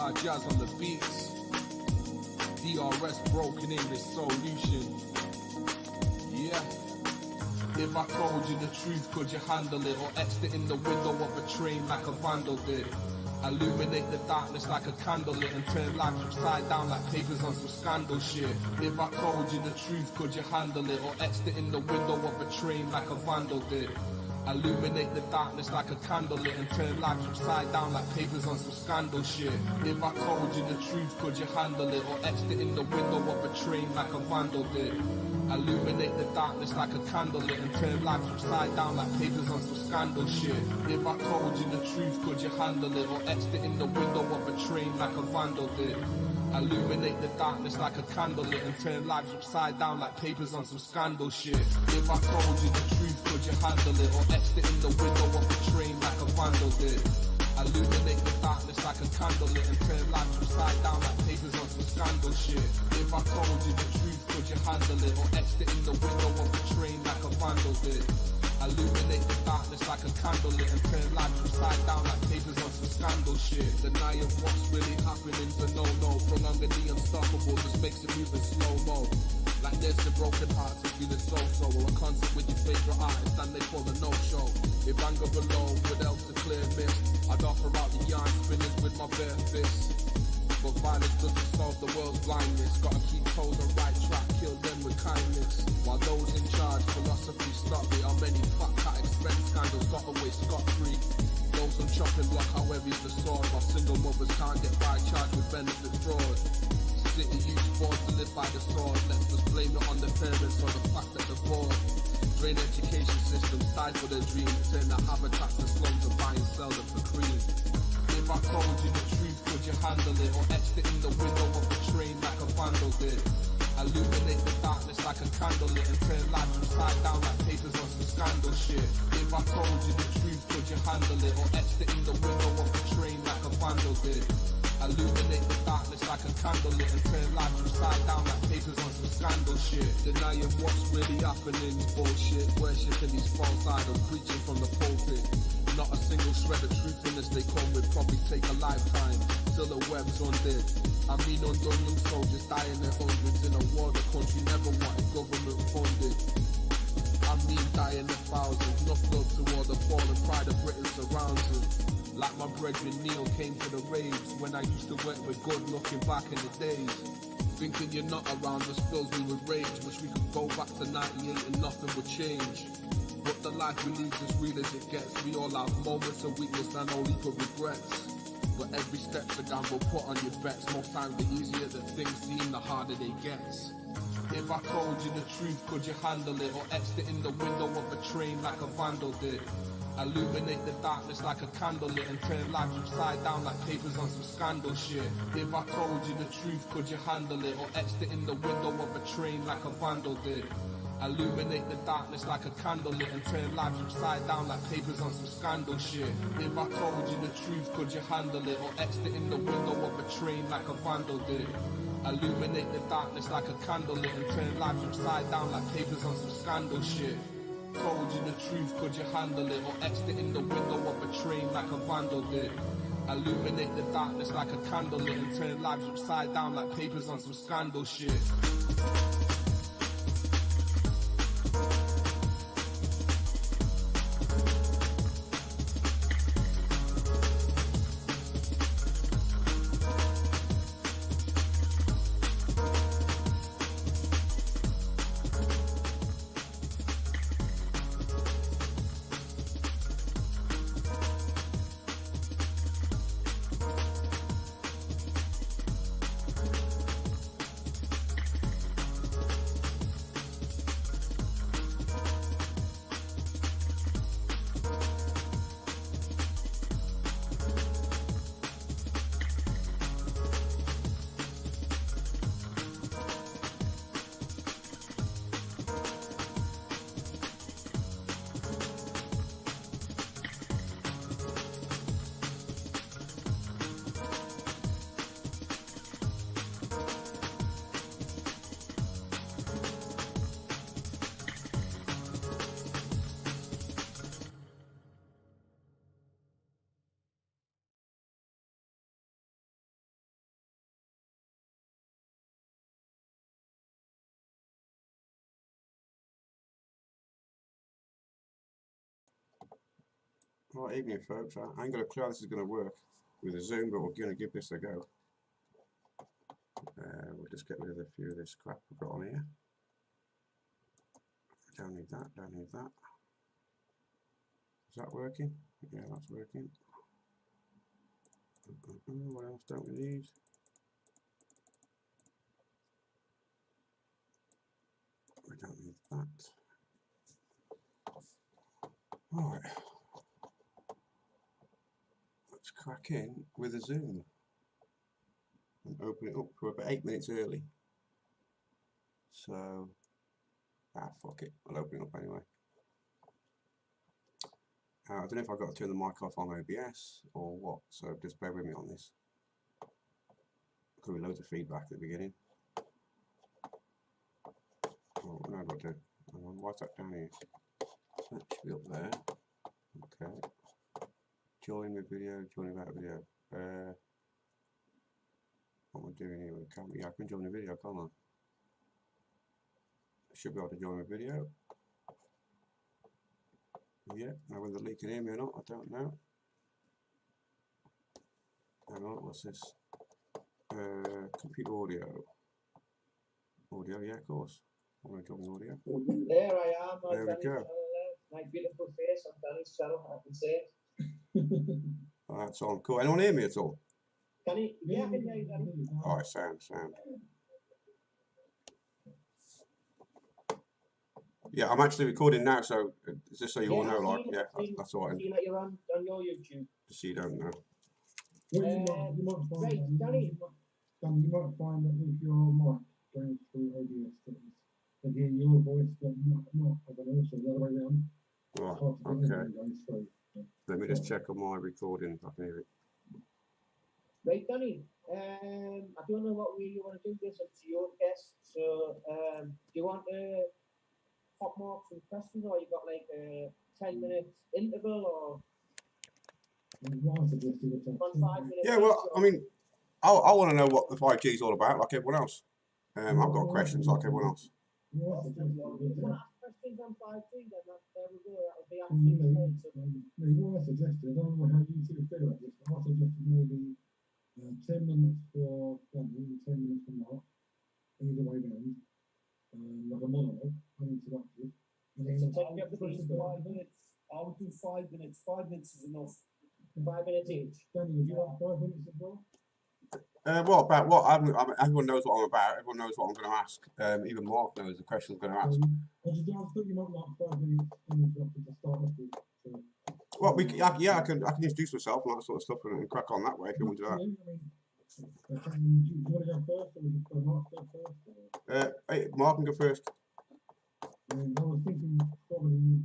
superstar jazz on the beats. DRS broken English solution. Yeah. If I told you the truth, could you handle it? Or etched it in the window of a train like a vandal did? Illuminate the darkness like a candlelit and turn life upside down like papers on some scandal shit. If I told you the truth, could you handle it? Or etched it in the window of a train like a vandal did? Illuminate the darkness like a candlelit and turn life upside down like papers on some scandal shit. If I told you the truth, could you handle it? Or etched it in the window of a train like a vandal did? Illuminate the darkness like a candlelit and turn life upside down like papers on some scandal shit. If I told you the truth, could you handle it? Or etched it in the window of a train like a vandal did? Illuminate the darkness like a candlelit and turn lives upside down like papers on some scandal shit. If I told you the truth, could you handle it? Or etched it in the window of a train like a vandal did? Illuminate the darkness like a candlelit and turn lives upside down like papers on some scandal shit. If I told you the truth, could you handle it? Or etched it in the window of a train like a vandal did? Illuminate the darkness like a candlelit and turn lives upside down like papers on some scandal shit. Denying what's really happening's a no-no. Prolonging the unstoppable just makes it move in slow-mo. Like there's a broken heart to feeling so-so. Or a concert with your favourite artist and they call a no-show. If anger alone would help to clear mist, I'd offer out the yarn spinners with my bare fists. But violence doesn't solve the world's blindness. Gotta keep toes on right track, kill them with kindness. While those in charge, philosophy stop me. How many fat cat expense scandals got away scot-free? Those on chopping block, how heavy's the sword? While single mothers can't get by, charged with benefit fraud. City youth forced to live by the sword. Let's just blame it on the parents or the fact that they're bored. Drain education systems, died for their dreams. Turn the habitats and slums and buy and sell them for cream. If I told you the truth, could you handle it? Or etched it in the window of a train like a vandal did? Illuminate the darkness like a candlelit and turn lives upside down like papers on some scandal shit. If I told you the truth, could you handle it? Or etched it in the window of a train like a vandal did? Illuminate the darkness like a candlelit and turn lives upside down like papers on some scandal shit. Denying what's really happening's bullshit. Worshipping these false idols, preaching from the pulpit. Not a single shred of truthfulness they come with, probably take a lifetime. Still the web's undid. I mean undone young soldiers dying their hundreds in a war the country never wanted government funded. I mean dying their thousands. Enough love to all the fallen pride of Britain surrounds them. Like my brethren Neil came to the raves when I used to work with good looking back in the days. Thinking you're not around just fills me with rage. Wish we could go back to 98 and nothing would change. But the life we lead's as real as it gets. We all have moments of weakness and only for regrets. But every step's a gamble, put on your bets. Most times the easier that things seem, the harder they get. If I told you the truth, could you handle it? Or etched it in the window of a train like a vandal did? Illuminate the darkness like a candlelit and turn lives upside down like papers on some scandal shit. If I told you the truth, could you handle it? Or etched it in the window of a train like a vandal did? Illuminate the darkness like a candlelit and turn lives upside down like papers on some scandal shit. If I told you the truth, could you handle it? Or etched it in the window of a train like a vandal did? Illuminate the darkness like a candlelit and turn lives upside down like papers on some scandal shit. Told you the truth, could you handle it? Or etched it in the window of a train like a vandal did? Illuminate the darkness like a candlelit and turn lives upside down like papers on some scandal shit. Right, evening, folks. I ain't got a clue how this is going to work with a Zoom, but we're going to give this a go. We'll just get rid of a few of this crap we've got on here. Don't need that, don't need that. Is that working? Yeah, that's working. What else don't we need? We don't need that. Alright. Let's crack in with a Zoom and open it up. We're about 8 minutes early. So, fuck it. I'll open it up anyway. I don't know if I've got to turn the mic off on OBS or what, so just bear with me on this. Could be loads of feedback at the beginning. Oh, no, I've got to. Why's that down here? That should be up there. Okay. Join with video, join without video. What am I doing here with the camera? Yeah, I can join the video, can't I? I should be able to join the video. Yeah, now whether they can hear me or not, I don't know. Hang on, what's this? Computer audio. Audio, yeah, of course. I'm going to join the audio. There I am. There we go. My beautiful face on Danny's channel, I can say it. That's on. Cool. Anyone hear me at all? Can you? Yeah, I can hear you, Danny. Alright, sound. Yeah, I'm actually recording now, so just so you all know, like, yeah, that's all right. See that you're on your YouTube. Just so you don't know. Well, you might find right, Danny. You might find that with your mic going through OBS things, they hear your voice, but not I don't know, so the other way around. Right, okay. Let me just check on my recording if I can hear it. Right, Danny. I don't know what way you want to do this. It's your guest. So, do you want to hot mark some questions, or you got like a 10-minute interval, or? Yeah, well, I mean, I want to know what the 5G is all about, like everyone else. I've got questions like everyone else. If you want to ask questions on 5G, then there we go. That would be absolutely fine. What I suggested, I don't know how you two feel about this, but I suggested maybe 10 minutes for Danny, 10 minutes for Mark, either way round, like a monologue, uninterrupted. And then take up the 5 minutes. I would do 5 minutes. 5 minutes is enough. 5 minutes each. Danny, would you like 5 minutes as well? What about what? Everyone knows what I'm about. Everyone knows what I'm going to ask. Even Mark knows the question I'm going to ask. I thought you might like 5 minutes uninterrupted to start off with. So. Well, I can introduce myself and that sort of stuff and crack on that way if you want to do that. Do you want to go first, or would you prefer Mark to go first? Hey, Mark can go first. I was thinking probably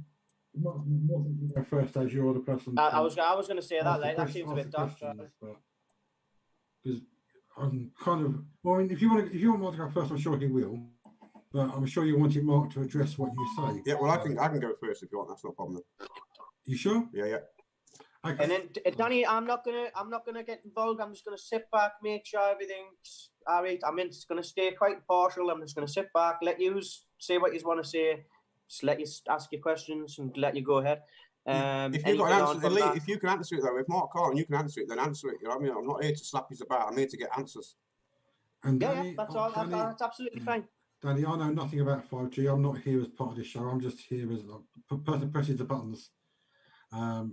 it might be more than you go first as you're the person. I was going to say that. Like, that seems a bit daft. Because I'm kind of if you want Mark to go first, I'm sure he will. But I'm sure you wanted Mark to address what you say. Yeah, well, I can go first if you want. That's not a problem. You sure? Yeah. Okay. And then Danny, I'm not gonna get involved. I'm just gonna sit back, make sure everything's all right. I'm just gonna stay quite impartial. I'm just gonna sit back, let you say what you want to say, just let you ask your questions and let you go ahead. If you got an answer, if you can answer it though, if Mark can't and you can answer it, then answer it. You know what I mean? I'm not here to slap you about. I'm here to get answers. And Danny, that's all. Danny, that's absolutely fine. Danny, I know nothing about 5G. I'm not here as part of this show. I'm just here as a person who presses the buttons.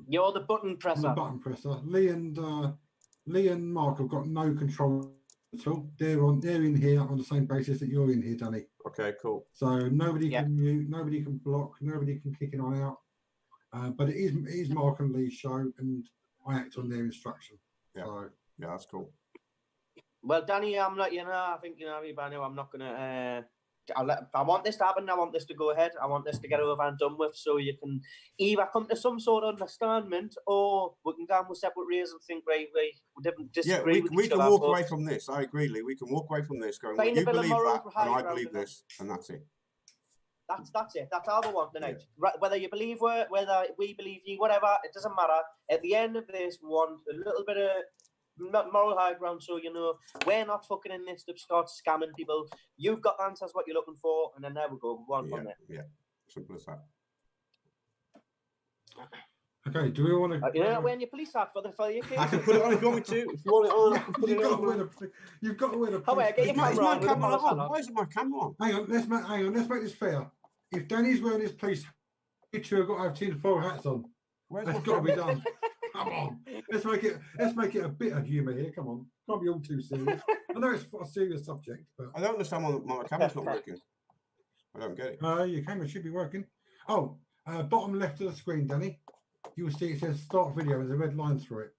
You're the button presser. I'm the button presser. Lee and Mark have got no control at all. They're in here on the same basis that you're in here, Danny. Okay, cool. So nobody can mute, nobody can block, nobody can kick an eye out. But it is Mark and Lee's show, and I act on their instruction. Yeah, so, yeah, that's cool. Well, Danny, I'm not. I think everybody know I'm not gonna. I want this to happen. I want this to go ahead. I want this to get over and done with, so you can either come to some sort of understanding, or we can go on with separate ways and think, right, we didn't disagree with each other. We can walk away from this. I agree, Lee. We can walk away from this going, well, you believe that, and I believe this, and that's it. That's it. That's all we want tonight. Yeah. Whether you believe whether we believe you, whatever, it doesn't matter. At the end of this, we want a little bit of moral high ground, so we're not fucking in this to start scamming people. You've got answers what you're looking for, and then there we go. Go on from there. Yeah, simple as that. Okay, do we want to? You're not wearing your police hat for your case. I can put it on if you want me to. If you want it on, I can put it on. You've got to wear the. Oh, wait, get your Is camera my on. with camera the police hat on? Why isn't my camera on? Hang on, let's make this fair. If Danny's wearing his police hat, you two have got to have tinfoil hats on. That's got to be done. Come on, let's make it a bit of humour here. Come on, can't be all too serious. I know it's a serious subject, but I don't understand why my camera's not working. I don't get it. your camera should be working. Oh, bottom left of the screen, Danny. You will see it says start video. There's a red line through it.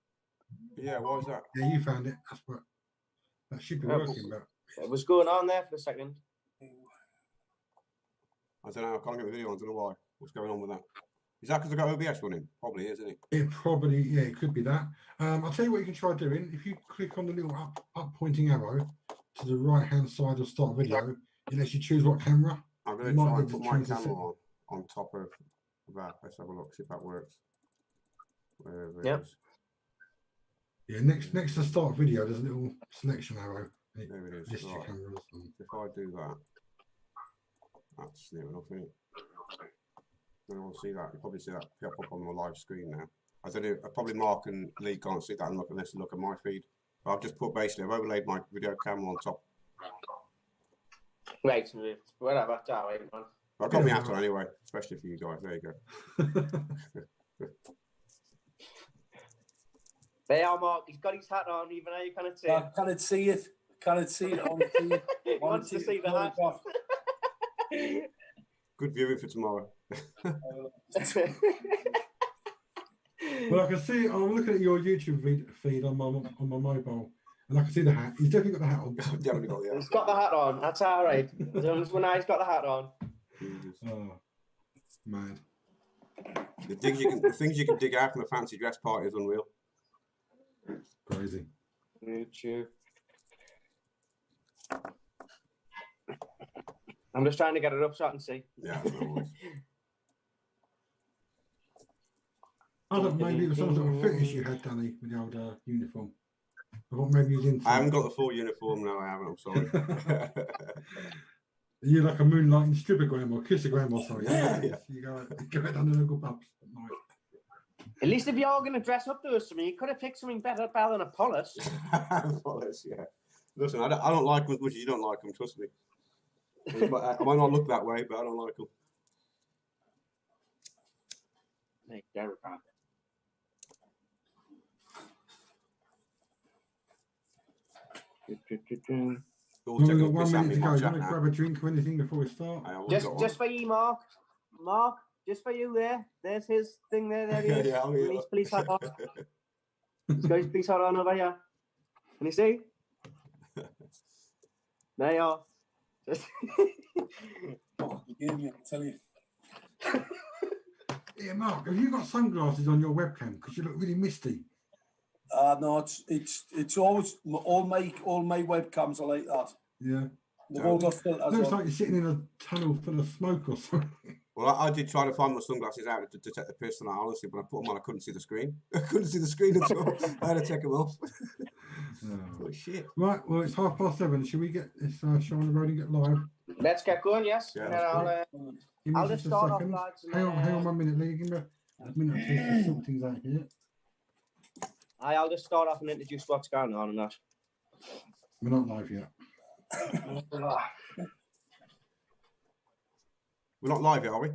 Yeah, why is that? Yeah, you found it. That's what. That should be working, but It was going on there for a second. I don't know. I can't get the video on. I don't know why. What's going on with that? Is that because I got OBS running? Probably is, isn't it? it probably, yeah, it could be that. I'll tell you what you can try doing. If you click on the little up pointing arrow to the right hand side of start video, it lets you choose what camera. I'm going to try and put my camera on top of that. Let's have a look, see if that works. Wherever it is. Yeah, next to start video, there's a little selection arrow. There it is. Lists your Right. cameras. If I do that, that's near enough, isn't it? Then we'll see that. You probably see that pop up on my live screen now. I don't know. Probably Mark and Lee can't see that unless they look at my feed. But I've just put basically, I've overlaid my video camera on top. Right, whatever. Man. I've got my hat on anyway, especially for you guys. There you go. There you are, Mark. He's got his hat on, even though you cannot see it. I cannot see it. Cannot see it. He wants to see the hat. Good viewing for tomorrow. Well, I can see. I'm looking at your YouTube feed on my mobile, and I can see the hat. He's definitely got the hat on. Definitely got the hat. He's got the hat on. That's all right. As long as when he's got the hat on. Oh, mad. The things you can dig out from a fancy dress party is unreal. Crazy. YouTube. I'm just trying to get it up so I can see. Yeah, always. I thought maybe it was some sort of fetish you had, Danny, with the old uniform. I thought maybe you was into. I haven't got the full uniform now. I haven't. I'm sorry. You're like a moonlighting strippogram or kissogram or something. Yeah. You go out down the local pubs at night. At least if you're going to dress up to us, you could have picked something better than a police. Police, yeah. Listen, I don't like them as much as you don't like them. Trust me. I might not look that way, but I don't like them. Hey, Derek. We've got 1 minute to go. You want to grab a drink or anything before we start? Just for you, Mark. Mark, just for you there. There's his thing there. There he is. Yeah, His police hat on. He's got his police hat on over here. Can you see? There you are. Oh, I tell you. Yeah, Mark, have you got sunglasses on your webcam? Because you look really misty. No, it's always all my webcams are like that. Yeah. They've all got filters. Looks like you're sitting in a tunnel full of smoke or something. Well, I did try to find my sunglasses out to detect the piss, and honestly, when I put them on, I couldn't see the screen. I couldn't see the screen at all. I had to take them off. Oh, shit. Right, well, it's 7:30. Should we get this show on the road and get live? Let's get going, yes. Yeah, I'll just start off, lads. Hang on 1 minute, Lee. Give me a minute or two to sort things out here. I'll just start off and introduce what's going on and that. We're not live yet. We're not live yet, are we?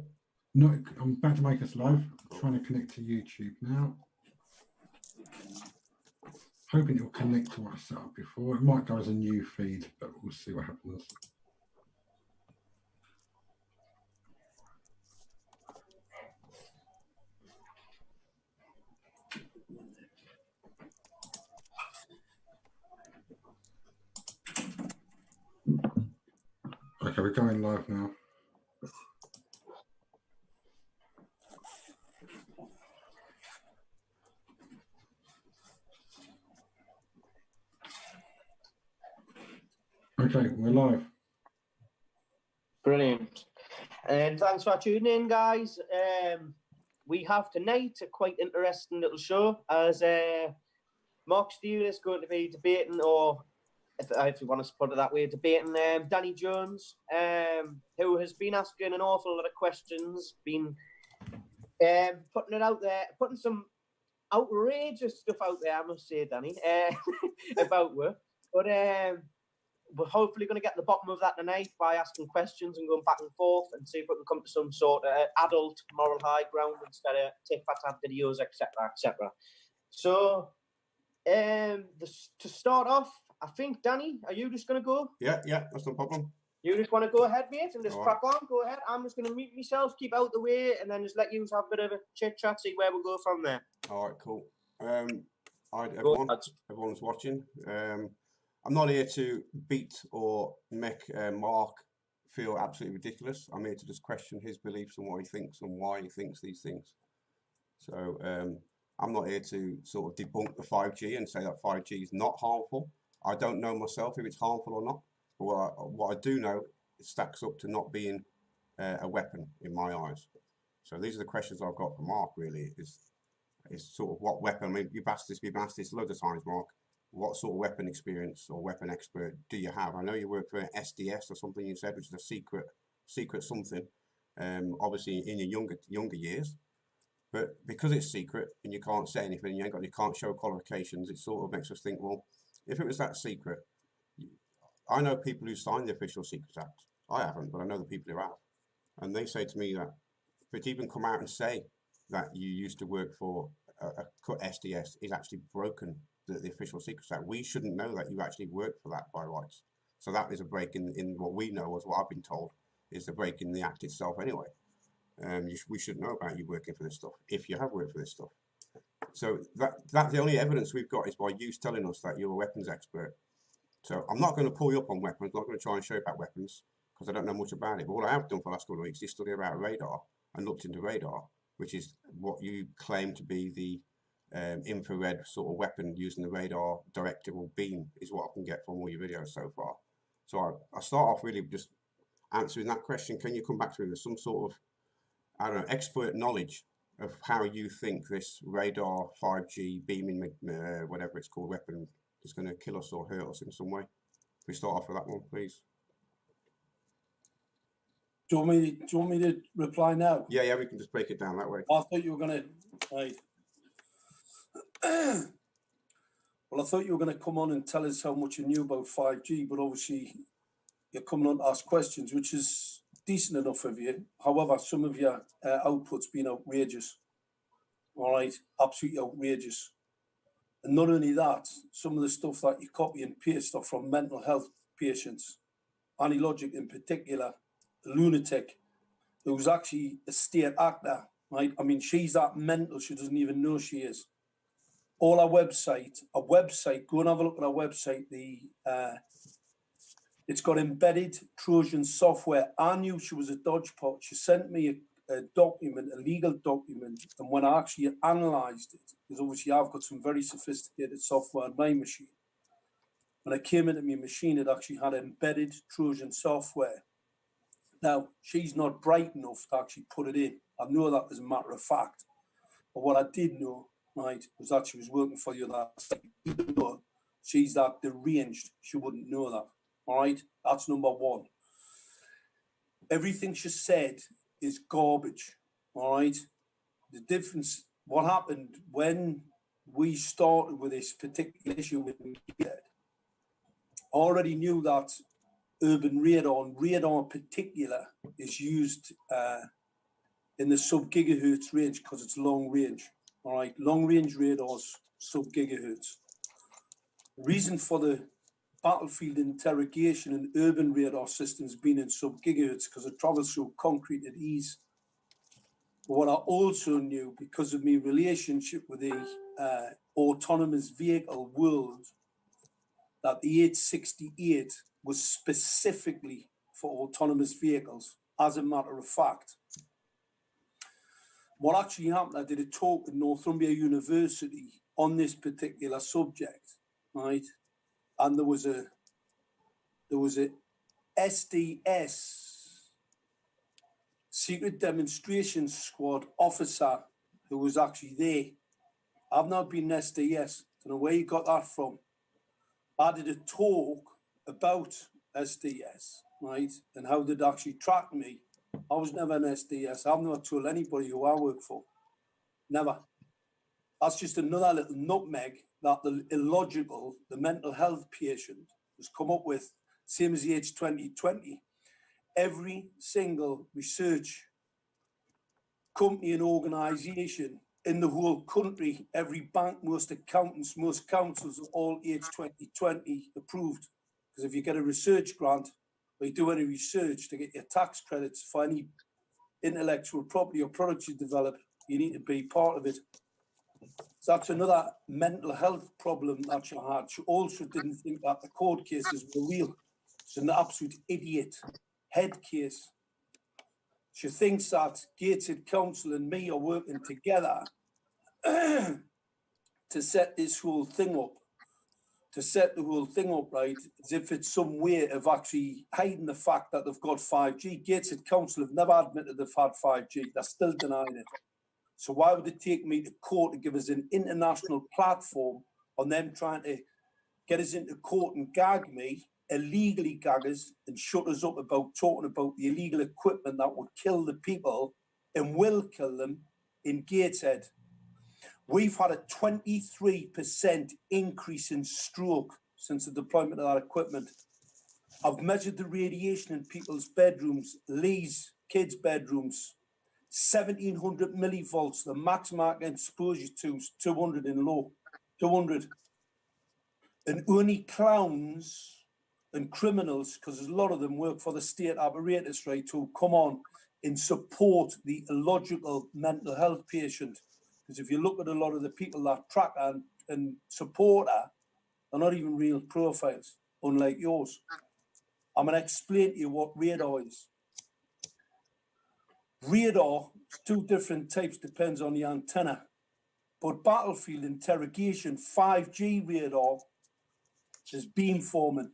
No, I'm about to make us live. I'm trying to connect to YouTube now. Hoping it will connect to what I set up before. It might go as a new feed, but we'll see what happens. Okay, we're going live now. Okay, we're live. Brilliant. And thanks for tuning in, guys. We have tonight a quite interesting little show as Mark Steele is going to be debating, or if you want to put it that way, debating Danny Jones, who has been asking an awful lot of questions, been putting it out there, putting some outrageous stuff out there, I must say, Danny, about work. But we're hopefully going to get to the bottom of that tonight by asking questions and going back and forth and see if we can come to some sort of adult moral high ground instead of tit-for-tat videos, etc., etc. So, to start off, I think, Danny, are you just going to go? Yeah, that's no problem. You just want to go ahead, mate, and just All crack on? Go ahead. I'm just going to mute myself, keep out the way, and then just let you have a bit of a chit-chat, see where we'll go from there. All right, cool. Everyone's watching. I'm not here to beat or make Mark feel absolutely ridiculous. I'm here to just question his beliefs and what he thinks and why he thinks these things. So I'm not here to sort of debunk the 5G and say that 5G is not harmful. I don't know myself if it's harmful or not. But what I do know, it stacks up to not being a weapon in my eyes. So these are the questions I've got for Mark, really, is sort of what weapon. I mean, you've asked this loads of times, Mark. What sort of weapon experience or weapon expert do you have? I know you work for an SDS or something you said, which is a secret something, obviously in your younger years. But because it's secret and you can't say anything, you can't show qualifications, it sort of makes us think, well, if it was that secret, I know people who signed the Official Secrets Act. I haven't, but I know the people who have. And they say to me that if it even come out and say that you used to work for a SDS is actually broken the Official Secrets Act. We shouldn't know that you actually worked for that by rights. So that is a break in what we know, as what I've been told, is a break in the Act itself anyway. We should know about you working for this stuff, if you have worked for this stuff. So that's the only evidence we've got is by you telling us that you're a weapons expert. So I'm not going to pull you up on weapons. I'm not going to try and show you about weapons because I don't know much about it. But what I have done for the last couple of weeks is study about radar and looked into radar, which is what you claim to be the infrared sort of weapon using the radar directable beam is what I can get from all your videos so far. So I start off really just answering that question. Can you come back to me with some sort of, I don't know, expert knowledge of how you think this radar 5G beaming, whatever it's called, weapon is going to kill us or hurt us in some way? If we start off with that one, please. Do you want me to reply now? Yeah, we can just break it down that way. I thought you were going to, right. Well, I thought you were going to come on and tell us how much you knew about 5G, but obviously you're coming on to ask questions, which is decent enough of you. However, some of your output's been outrageous. All right, absolutely outrageous. And not only that, some of the stuff that you copy and paste are from mental health patients. Annie Logic in particular, a lunatic, who's actually a state actor, right? I mean, she's that mental, she doesn't even know she is. All our website, go and have a look at our website. It's got embedded Trojan software. I knew she was a dodgepot. She sent me a document, a legal document, and when I actually analysed it, because obviously I've got some very sophisticated software on my machine, when I came into my machine, it actually had embedded Trojan software. Now, she's not bright enough to actually put it in. I know that as a matter of fact. But what I did know, right, was that she was working for you that site. Even though she's that deranged, she wouldn't know that. All right? That's number one. Everything she said is garbage. All right? The difference, what happened when we started with this particular issue with media, I already knew that urban radar, and radar in particular, is used in the sub-gigahertz range because it's long range. All right, long-range radars, sub-gigahertz. The reason for the battlefield interrogation and urban radar systems being in sub-gigahertz because it travels through concrete at ease. But what I also knew, because of my relationship with the autonomous vehicle world, that the 868 was specifically for autonomous vehicles, as a matter of fact. What actually happened, I did a talk at Northumbria University on this particular subject, right? And there was a SDS, Secret Demonstration Squad officer who was actually there. I've not been in SDS, don't know where you got that from. I did a talk about SDS, right? And how they'd actually track me. I was never an SDS. I've never told anybody who I work for. Never. That's just another little nutmeg that the illogical, the mental health patient has come up with, same as the age 2020. Every single research company and organisation in the whole country, every bank, most accountants, most councils are all age 2020 approved. Because if you get a research grant or you do any research to get your tax credits for any intellectual property or products you develop, you need to be part of it. So that's another mental health problem that she had. She also didn't think that the court cases were real. She's an absolute idiot. Head case. She thinks that Gated Council and me are working together to set this whole thing up. To set the whole thing up, right, as if it's some way of actually hiding the fact that they've got 5G. Gated Council have never admitted they've had 5G. They're still denying it. So why would it take me to court to give us an international platform on them trying to get us into court and gag me, illegally gag us and shut us up about talking about the illegal equipment that would kill the people and will kill them in Gateshead? We've had a 23% increase in stroke since the deployment of that equipment. I've measured the radiation in people's bedrooms, Lee's kids' bedrooms, 1700 millivolts. The maximum I can expose you to is 200 in low, 200. And only clowns and criminals, because there's a lot of them work for the state apparatus, right, who come on and support the illogical mental health patient. Because if you look at a lot of the people that track her and support her, they're not even real profiles, unlike yours. I'm going to explain to you what radar is. Radar is two different types, depends on the antenna. But battlefield interrogation, 5G radar is beamforming.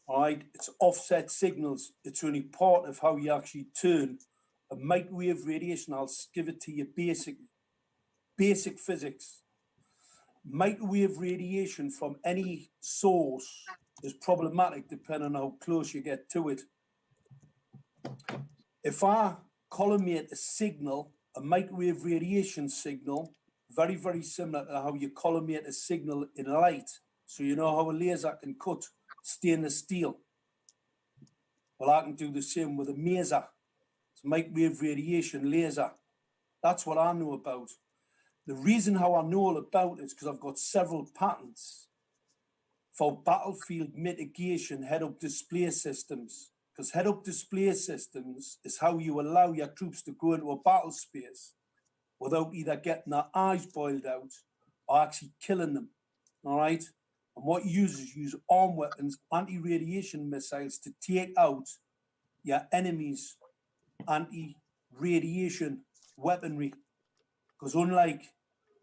All right, it's offset signals. It's only part of how you actually turn a microwave radiation. I'll give it to you basic physics. Microwave radiation from any source is problematic depending on how close you get to it. If I collimate a signal, a microwave radiation signal, very, very similar to how you collimate a signal in light. So you know how a laser can cut stainless steel. Well, I can do the same with a maser. It's microwave radiation laser. That's what I know about. The reason how I know all about it is because I've got several patents for battlefield mitigation head-up display systems. Because head-up display systems is how you allow your troops to go into a battle space without either getting their eyes boiled out or actually killing them, all right? And what you use armed weapons, anti-radiation missiles to take out your enemy's anti-radiation weaponry. Because unlike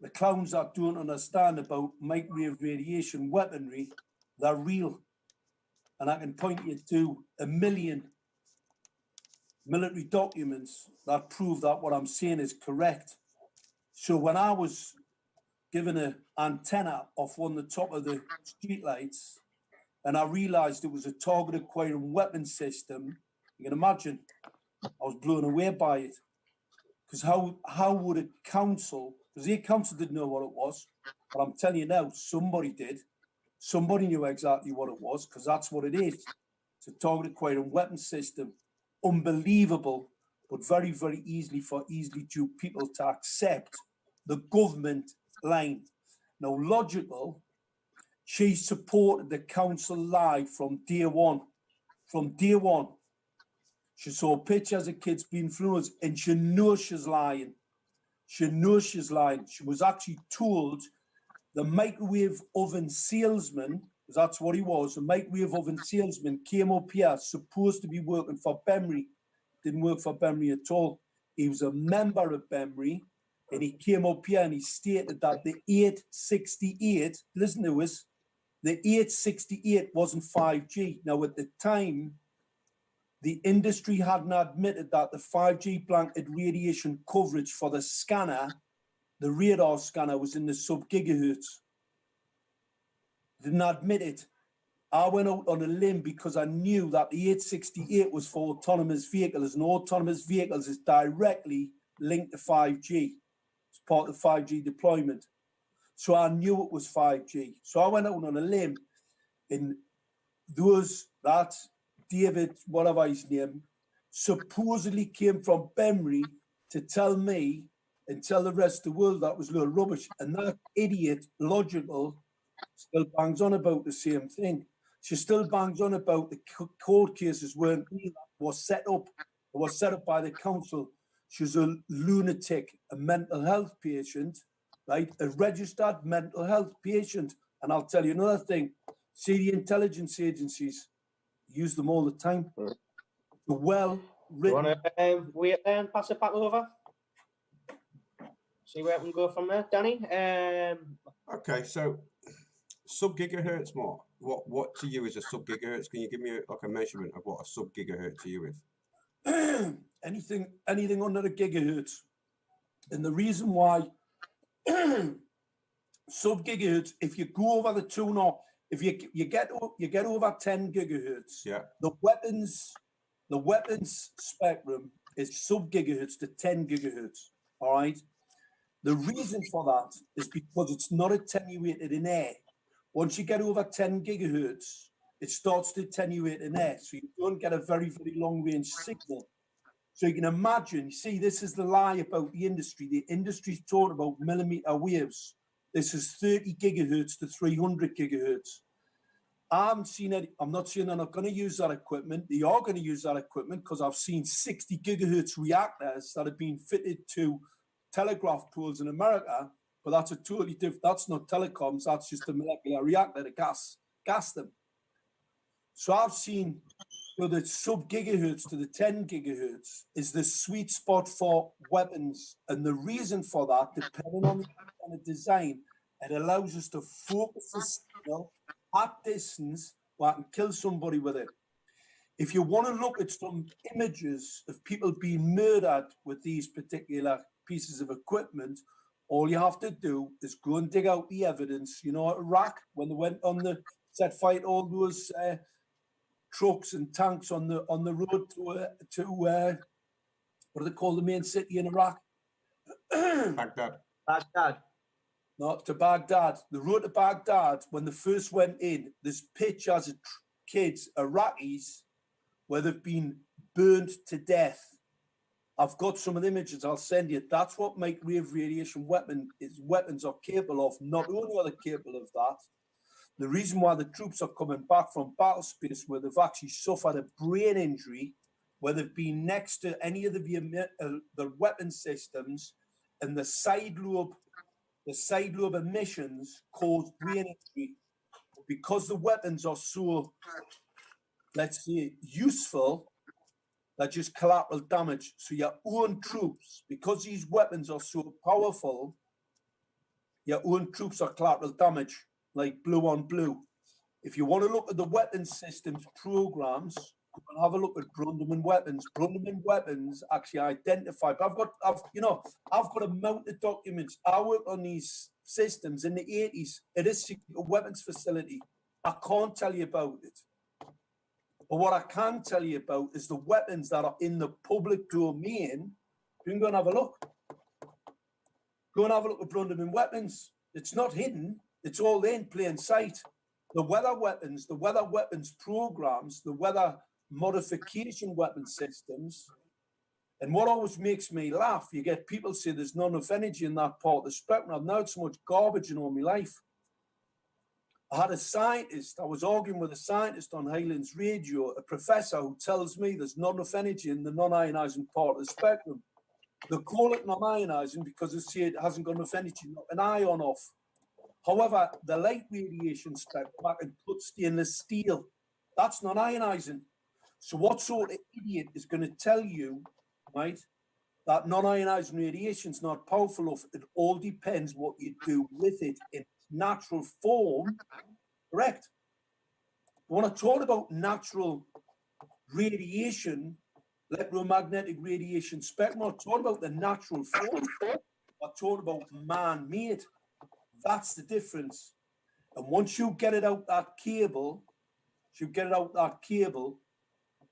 the clowns that don't understand about microwave radiation weaponry, they're real. And I can point you to 1 million military documents that prove that what I'm saying is correct. So when I was given an antenna off on the top of the streetlights, and I realized it was a target acquiring weapon system, you can imagine, I was blown away by it. Because how would a council, because the council didn't know what it was, but I'm telling you now, somebody did. Somebody knew exactly what it was, because that's what it is. It's a target acquiring weapon system. Unbelievable, but very, very easily duped people to accept the government line. Now, logical, she supported the council live from day one. From day one. She saw pictures of kids being fluenced, and she knows she's lying. She knows she's lying. She was actually told the microwave oven salesman, because that's what he was, the microwave oven salesman came up here, supposed to be working for Bemry. Didn't work for Bemry at all. He was a member of Bemry, and he came up here and he stated that the 868, listen to us, the 868 wasn't 5G. Now, at the time, the industry hadn't admitted that the 5G blanket radiation coverage for the scanner, the radar scanner, was in the sub-gigahertz. Didn't admit it. I went out on a limb because I knew that the 868 was for autonomous vehicles, and autonomous vehicles is directly linked to 5G. as part of the 5G deployment. So I knew it was 5G. So I went out on a limb, and that David, whatever his name, supposedly came from Benry to tell me and tell the rest of the world that was a little rubbish. And that idiot, logical, still bangs on about the same thing. She still bangs on about the court cases weren't real, was set up by the council. She's a lunatic, a mental health patient, right? A registered mental health patient. And I'll tell you another thing. See, the intelligence agencies use them all the time. The well-written. You want to wait and pass it back over? See where we can go from there, Danny. Okay, so sub-gigahertz, Mark. What to you is a sub-gigahertz? Can you give me like a measurement of what a sub-gigahertz to you is? anything under a gigahertz. And the reason why sub-gigahertz, if you go over the 2.0, if you get over 10 gigahertz, yeah, the weapons spectrum is sub-gigahertz to 10 gigahertz. All right. The reason for that is because it's not attenuated in air. Once you get over 10 gigahertz, it starts to attenuate in air. So you don't get a very, very long range signal. So you can imagine, see, this is the lie about the industry. The industry's talking about millimeter waves. This is 30 gigahertz to 300 gigahertz. I'm not saying they're not going to use that equipment. They are going to use that equipment because I've seen 60 gigahertz reactors that have been fitted to telegraph poles in America, but that's a totally different, that's not telecoms, that's just a molecular reactor to gas them. So I've seen the sub-gigahertz to the 10 gigahertz is the sweet spot for weapons. And the reason for that, depending on the design, it allows us to focus the signal at distance where I can kill somebody with it. If you want to look at some images of people being murdered with these particular pieces of equipment, all you have to do is go and dig out the evidence. You know, Iraq, when they went on the set fight all those trucks and tanks on the road to what do they call the main city in Iraq? Baghdad. No, to Baghdad. The road to Baghdad, when they first went in, there's pictures of kids, Iraqis, where they've been burned to death. I've got some of the images I'll send you. That's what microwave radiation weapons are capable of. Not only are they capable of that, the reason why the troops are coming back from battle space where they've actually suffered a brain injury, where they've been next to any of the weapon systems, and the side lobe emissions cause brain injury. Because the weapons are so, let's say, useful, they're just collateral damage. So your own troops, because these weapons are so powerful, your own troops are collateral damage, like blue on blue. If you want to look at the weapons systems programs, go and have a look at Brunderman Weapons. Brunderman Weapons actually identify. But I've got a amount of documents. I worked on these systems in the 80s at a secret weapons facility. I can't tell you about it. But what I can tell you about is the weapons that are in the public domain. You can go and have a look. Go and have a look at Brunderman Weapons. It's not hidden. It's all there in plain sight. The weather weapons programs, the weather modification weapon systems. And what always makes me laugh, you get people say there's not enough energy in that part of the spectrum. I've known so much garbage in all my life. I was arguing with a scientist on Highlands Radio, a professor who tells me there's not enough energy in the non-ionizing part of the spectrum. They call it non-ionizing because they say it hasn't got enough energy, not an ion off. However, the light radiation spectrum, I can put stainless steel. That's non-ionizing. So what sort of idiot is going to tell you, right, that non-ionizing radiation is not powerful enough? It all depends what you do with it in its natural form. Correct. When I talk about natural radiation, electromagnetic radiation spectrum, I'm talking about the natural form. I talk about man-made. That's the difference. And once you get it out that cable,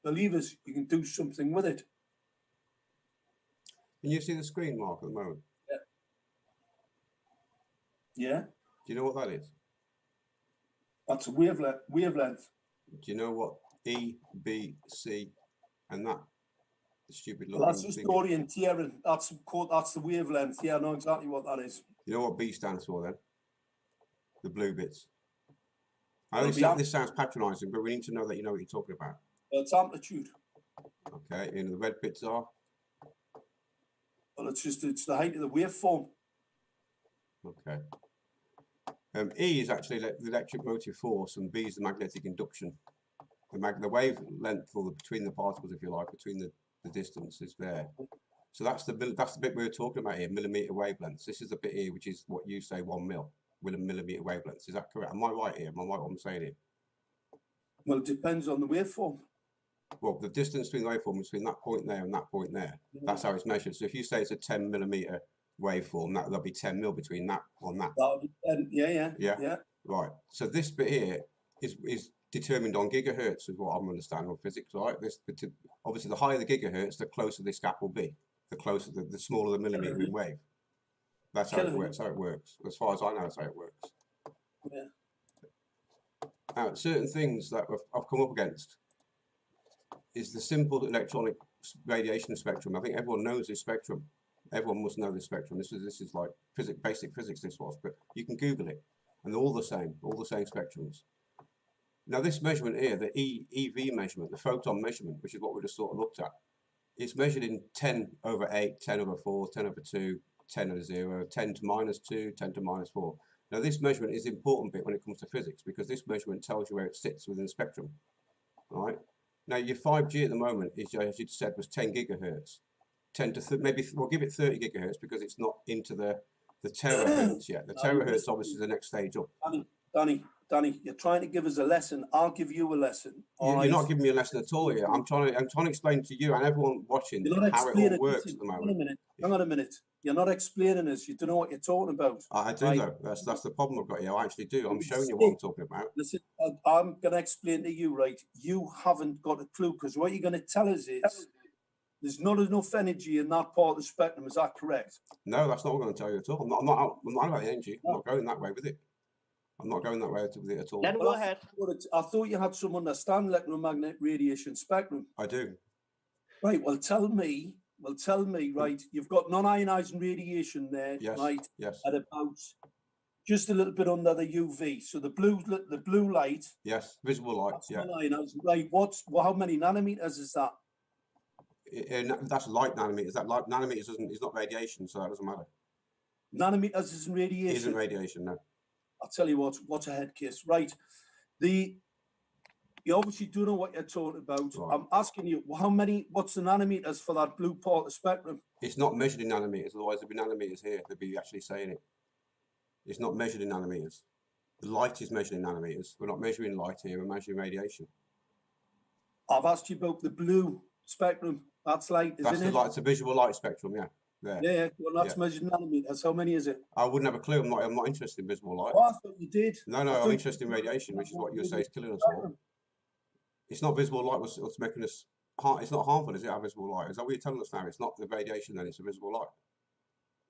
believe us, you can do something with it. Can you see the screen, Mark, at the moment? Yeah. Yeah, Do you know what that is? that's a wavelength. Do you know what E, B, C, and that stupid Well, looking that's just thing is? orienteering. That's the wavelength. Yeah, I know exactly what that is. You know what B stands for then? The blue bits. I It'll know be this sounds patronising, but we need to know that you know what you're talking about. It's amplitude. Okay, and the red bits are? Well, it's the height of the waveform. Okay. E is actually the electric motive force, and B is the magnetic induction. The wavelength between the particles, if you like, between the distance is there. So that's the bit we were talking about here, millimetre wavelengths. This is the bit here, which is what you say 1 mil, with a millimetre wavelengths. Is that correct? Am I right here? Am I right what I'm saying here? Well, it depends on the waveform. Well, the distance between the waveform between that point there and that point there, that's how it's measured. So if you say it's a 10 millimetre waveform, there'll be 10 mil between that on that. Yeah. Right. So this bit here is determined on gigahertz, is what I'm understanding of physics, right? Obviously, the higher the gigahertz, the closer this gap will be. The closer, the smaller the millimetre in wave. That's how it works. How it works. As far as I know, that's how it works. Yeah. Now, certain things that I've come up against is the simple electronic radiation spectrum. I think everyone knows this spectrum. Everyone must know this spectrum. This is like basic physics. This was, but you can Google it, and they're all the same spectrums. Now, this measurement here, the EV measurement, the photon measurement, which is what we just sort of looked at, it's measured in 10/8, 10/4, 10/2, 10/0, 10 to -2, 10 to -4. Now, this measurement is the important bit when it comes to physics, because this measurement tells you where it sits within the spectrum, right? Now, your 5G at the moment, as you said, was 10 gigahertz. 10 to maybe we'll give it 30 gigahertz because it's not into the terahertz yet. The terahertz obviously is the next stage up. Danny, you're trying to give us a lesson. I'll give you a lesson. You're not giving me a lesson at all here. I'm trying to explain to you and everyone watching how it all works at the moment. Hang on a minute. You're not explaining us. You don't know what you're talking about. I do though. That's the problem I've got here. I actually do. I'm showing you what I'm talking about. Listen, I'm going to explain to you, right? You haven't got a clue, because what you're going to tell us is there's not enough energy in that part of the spectrum. Is that correct? No, that's not what I'm going to tell you at all. I'm not about the energy. I'm not going that way with it. I'm not going that way with it at all. Then go ahead. I thought you had some understanding electromagnetic radiation spectrum. I do. Right. Well, tell me, right? You've got non-ionizing radiation there, yes, right? Yes. At about just a little bit under the UV. So the blue light. Yes, visible light. Yeah. Non-ionizing. Right. How many nanometers is that? That's light nanometers. That light nanometers is not radiation, so that doesn't matter. Nanometers isn't radiation. Isn't radiation, no. I'll tell you what's a head case. Right. You obviously do know what you're talking about. Right. I'm asking you, what's the nanometers for that blue part of the spectrum? It's not measured in nanometers, otherwise there'd be nanometers here. They'd be actually saying it. It's not measured in nanometers. The light is measured in nanometers. We're not measuring light here, we're measuring radiation. I've asked you about the blue spectrum. That's light, isn't it? It's a visual light spectrum, yeah. There. Yeah. Well, that's measured in nanometers. How many is it? I wouldn't have a clue. I'm not interested in visible light. Oh, I thought you did. No, I'm interested in radiation, which is what you say is killing us all. It's not visible light what's making us it's not harmful, is it, our visible light? Is that what you're telling us now? It's not the radiation, then it's the visible light.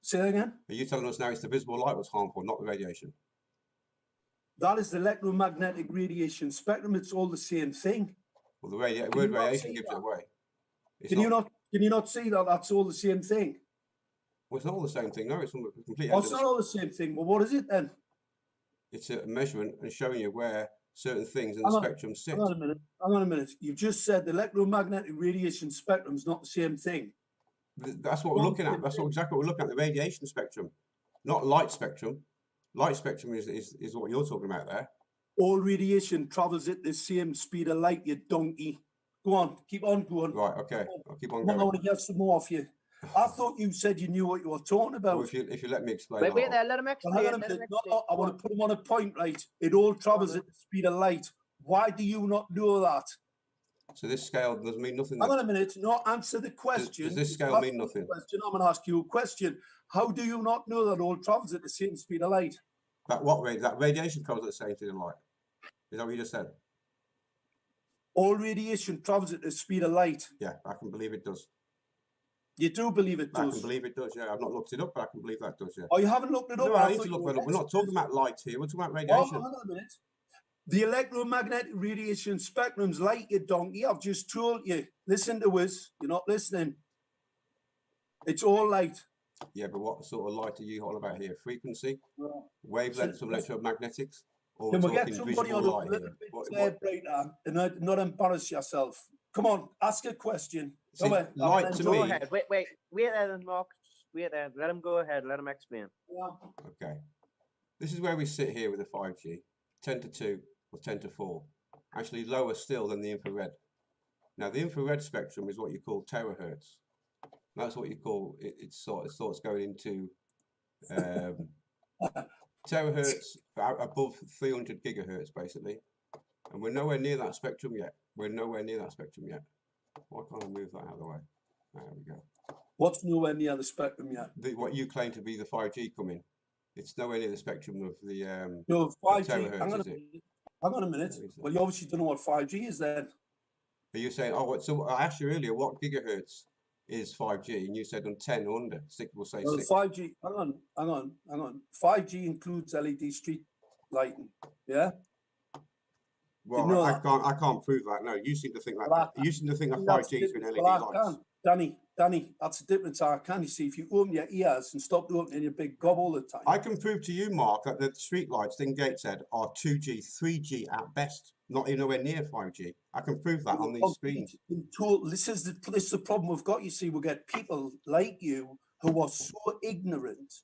Say that again? Are you telling us now it's the visible light that's harmful, not the radiation? That is the electromagnetic radiation spectrum. It's all the same thing. Well, the word radiation gives it away. Can you not see that that's all the same thing? Well, it's not all the same thing, no. It's completely. Oh, it's not all the same thing. Well, what is it then? It's a measurement and showing you where certain things in the spectrum sit. Hang on a minute. You've just said the electromagnetic radiation spectrum is not the same thing. That's what we're looking at. That's exactly what we're looking at. The radiation spectrum, not light spectrum. Light spectrum is what you're talking about there. All radiation travels at the same speed of light, you donkey. Go on, keep on going. Right, okay. I'll keep on going. I want to get some more off you. I thought you said you knew what you were talking about. Well, if you let me explain. Wait there, let him explain. I want to put him on a point, right? It all travels at the speed of light. Why do you not know that? So this scale doesn't mean nothing. Hang on a minute. No, answer the question. Does this scale mean nothing? I'm going to ask you a question. How do you not know that all travels at the same speed of light? That radiation travels at the same speed of light. Is that what you just said? All radiation travels at the speed of light. Yeah, I can believe it does. You do believe it I does? can believe it does, yeah. I've not looked it up, but I can believe that does, yeah. Oh, you haven't looked it up? No, I need thought to you look were that up. We're not talking about light here. We're talking about Oh, radiation. hang on a minute. The electromagnetic radiation spectrum's light, you donkey. I've just told you. Listen to us. You're not listening. It's all light. Yeah, but what sort of light are you all about here? Frequency? Well, Wavelengths of electromagnetics? Or can we're we get talking somebody visual on a light little here? bit brighter and not embarrass yourself? Come on, ask a question. See, Come on. light to Go me. ahead. Wait there then, Mark. Wait there. Let him go ahead. Let him explain. Okay. This is where we sit here with the 5G. 10 to 2 or 10 to 4. Actually lower still than the infrared. Now the infrared spectrum is what you call terahertz. That's what you call it. It's sort of going into terahertz above 300 gigahertz basically. And we're nowhere near that spectrum yet. We're nowhere near that spectrum yet. Why can't I move that out of the way? There we go. What's nowhere near the spectrum yet? What you claim to be the 5G coming. It's nowhere near the spectrum of the No, 5G. terahertz, is it? Hang on a minute. Well, you obviously don't know what 5G is then. Are you saying, oh, what? So I asked you earlier, what gigahertz is 5G? And you said on 10 or under. We'll say Well, 6. 5G, hang on. 5G includes LED street lighting. Yeah? Well, know I that? can't prove that. No, you seem to think that. Well, You seem to think that That's 5G is with LED well, I lights. can. Danny, that's the difference. I can. You see, if you open your ears and stop opening your big gob all the time. I can prove to you, Mark, that the street lights in Gateshead are 2G, 3G at best, not nowhere near 5G. I can prove that on these screens. This is the problem we've got. You see, we get people like you who are so ignorant.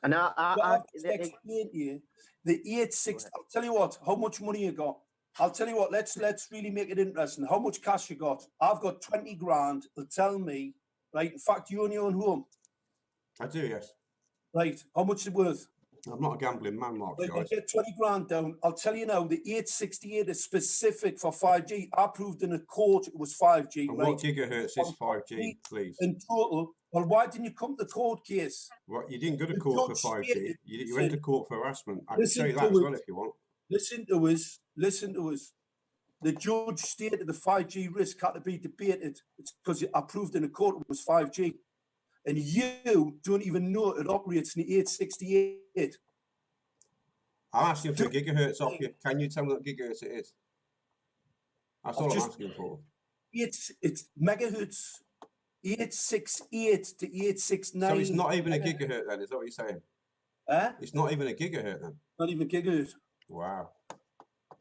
And I explain to you the 8.6. I'll tell you what. How much money you got? I'll tell you what. Let's really make it interesting. How much cash you got? I've got 20 grand. They'll tell me. Right. In fact, you own your own home. I do, yes. Right. How much is it worth? I'm not a gambling man, Mark. Right, Guys. get 20 grand down. I'll tell you now, the 868 is specific for 5G. I proved in a court it was 5G. And right? what gigahertz is 5G, please? In total. Well, why didn't you come to court case? What, you didn't go to court for 5G. You went to court for harassment. I can show you that as well if you want. Listen to us. Listen to us. The judge stated the 5G risk had to be debated. It's because I proved in a court it was 5G. And you don't even know it operates in the 868. I'm asking for gigahertz off you. Can you tell me what gigahertz it is? That's all I'm asking for. It's megahertz. 868 to 869. So it's not even a gigahertz then, is that what you're saying? It's not even a gigahertz then? Not even gigahertz. Wow.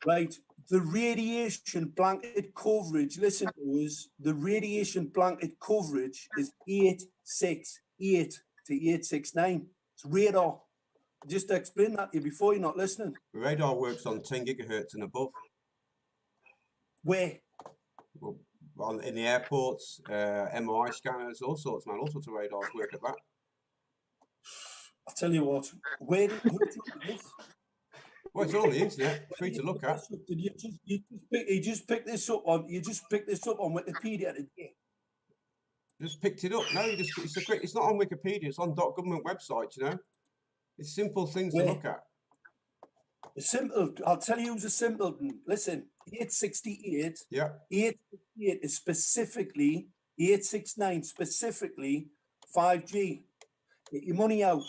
Right. The radiation blanket coverage, listen to us, the radiation blanket coverage is 868 to 869. It's radar. Just explain that to you before, you're not listening. Radar works on 10 gigahertz and above. Where? Well, in the airports, MRI scanners, all sorts, man. All sorts of radars work at that. I'll tell you what. Where did this? Well, it's all on the internet, free to look at. Did you just pick this up on? You just picked this up on Wikipedia today? Just picked it up. No, it's not on Wikipedia. It's on .government websites. You know, it's simple things to look at. Simple. I'll tell you who's a simpleton. Listen, 868. Yeah. 868 is specifically 869 specifically 5G. Get your money out.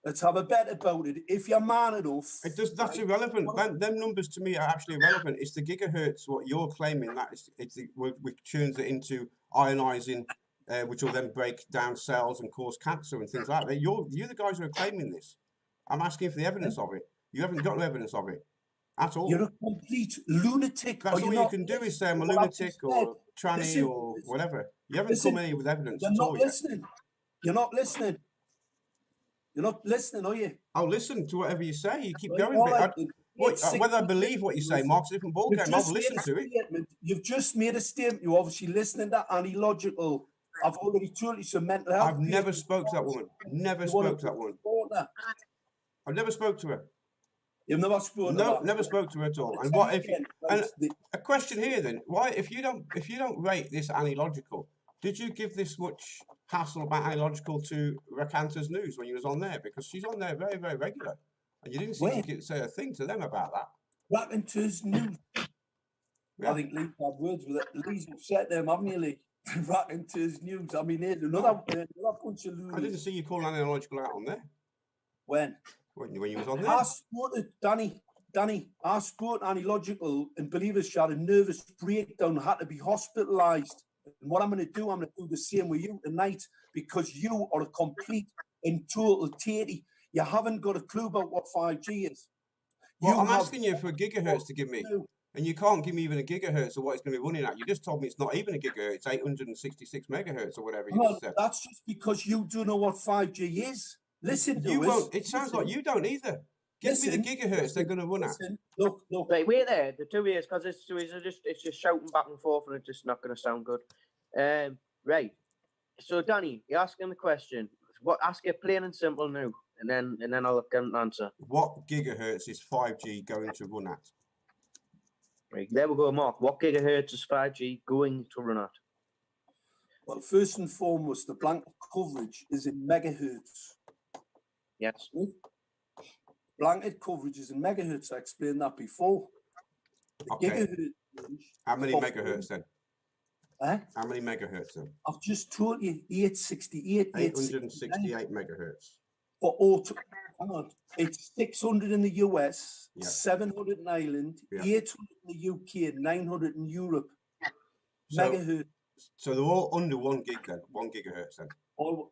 Let's have a bet about it. If you're man enough, That's irrelevant. Them numbers to me are actually irrelevant. It's the gigahertz. What you're claiming that which turns it into ionizing, which will then break down cells and cause cancer and things like that. You're the guys who are claiming this. I'm asking for the evidence of it. You haven't got no evidence of it at all. You're a complete lunatic. That's all you can do is say I'm a lunatic or tranny or whatever. You haven't come in with evidence at all yet. You're not listening. You're not listening, are you? I'll listen to whatever you say. You keep going. Whether I believe what you say, Mark's a different ballgame. I'll listen to it. You've just made a statement. You're obviously listening to that illogical. I've already told you some mental health. I've never spoke to that woman. Never spoke to that woman. I've never spoke to her. You've never spoken. No, never spoke to her at all. And what if? And a question here then: why, if you don't rate this analogical, did you give this much hassle about analogical to Rakanta's News when you was on there? Because she's on there very, very regular, and you didn't seem to say a thing to them about that. Rakanta's News. Yeah. I think Lee's had words with it. Lee's upset them, haven't you, Lee? right into his news. I mean, there's another bunch of I didn't losers. see you call analogical out on there When when you was on there. I spoke to Danny, I spoke to analogical, and believe us, she had a nervous breakdown, had to be hospitalised. And what I'm going to do the same with you tonight, because you are a complete and total tatey. You haven't got a clue about what 5G is. Well, I'm asking you for a gigahertz to give me, clue. and you can't give me even a gigahertz of what it's going to be running at. You just told me it's not even a gigahertz, it's 866 megahertz or whatever you just said. That's just because you don't know what 5G is. Listen to You us. won't. It sounds like you don't either. Give me the gigahertz they're going to run at. Look. Right, wait there. The 2 years, because it's just shouting back and forth, and it's just not going to sound good. Right. So, Danny, you're asking the question. Ask it plain and simple now, and then I'll get an answer. What gigahertz is 5G going to run at? Right, there we go, Mark. What gigahertz is 5G going to run at? Well, first and foremost, the blanket coverage is in megahertz. Yes. Blanket coverage is in megahertz. I explained that before. Okay. Gigahertz range. How many megahertz then? Eh? How many megahertz then? I've just told you 868. 868 megahertz. For auto. Hang on. It's 600 in the US, Yeah. 700 in Ireland, Yeah. 800 in the UK, 900 in Europe. Megahertz. So they're all under 1 gig then, 1 gigahertz then. All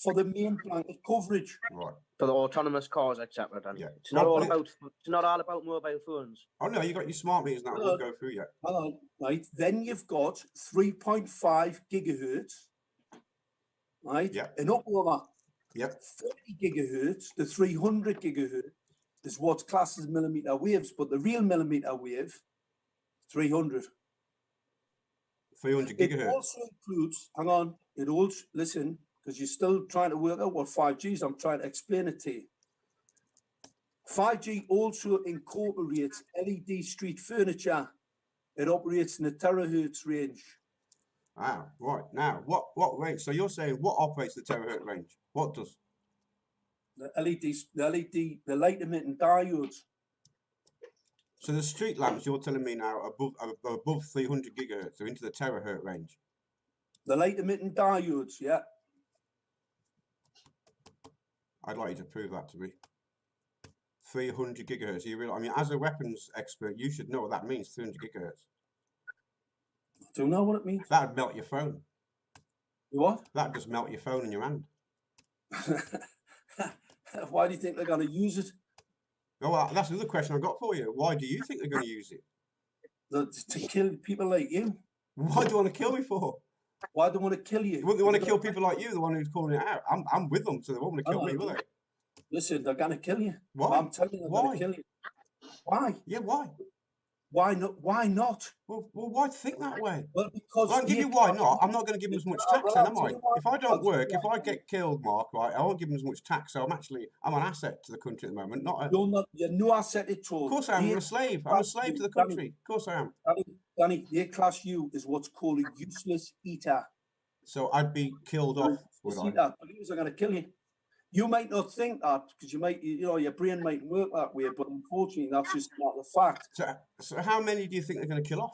for the main blanket coverage. Right. For the autonomous cars, etc. Then. Yeah. It's not all about mobile phones. Oh no, you got your smart meters now. We'll go through yet. Right. Then you've got 3.5 gigahertz. Right. Yeah. And up over Yep. 30 gigahertz, the 300 gigahertz is what's classed as millimeter waves, but the real millimeter wave, 300. 300 It gigahertz. also includes, hang on, listen, because you're still trying to work out what 5G is. I'm trying to explain it to you. 5G also incorporates LED street furniture. It operates in the terahertz range. Ah, right. Now, what range? So you're saying what operates the terahertz range? What does? The light emitting diodes. So the street lamps you're telling me now are above 300 gigahertz, so into the terahertz range. The light emitting diodes, yeah. I'd like you to prove that to me. 300 gigahertz. You realize? I mean, as a weapons expert, you should know what that means. 300 gigahertz. Do you know what it means? That'd melt your phone. What? That'd just melt your phone in your hand. Why do you think they're going to use it? Oh, well, that's another question I've got for you. Why do you think they're going to use it? To kill people like you. Why do you want to kill me for? Why do they want to kill you? Wouldn't they want to kill people like you, the one who's calling it out? I'm with them, so they won't want to kill me, will they? Listen, they're going to kill you. Why? I'm telling you, they're going to kill you. Why? Yeah, why? Why not? Why not? Well, why think that way? Well, because I'll give you why not. I'm not going to give them as much tax then, am I? If I don't work, if I get killed, Mark, right, I won't give them as much tax. So I'm an asset to the country at the moment. You're no asset at all. Of course I am. I'm a slave. I'm a slave to the country. Of course I am. Danny, their class U is what's called a useless eater. So I'd be killed off, would I? Believers are going to kill you. You might not think that because your brain might work that way, but unfortunately, that's just not the fact. So how many do you think they're going to kill off?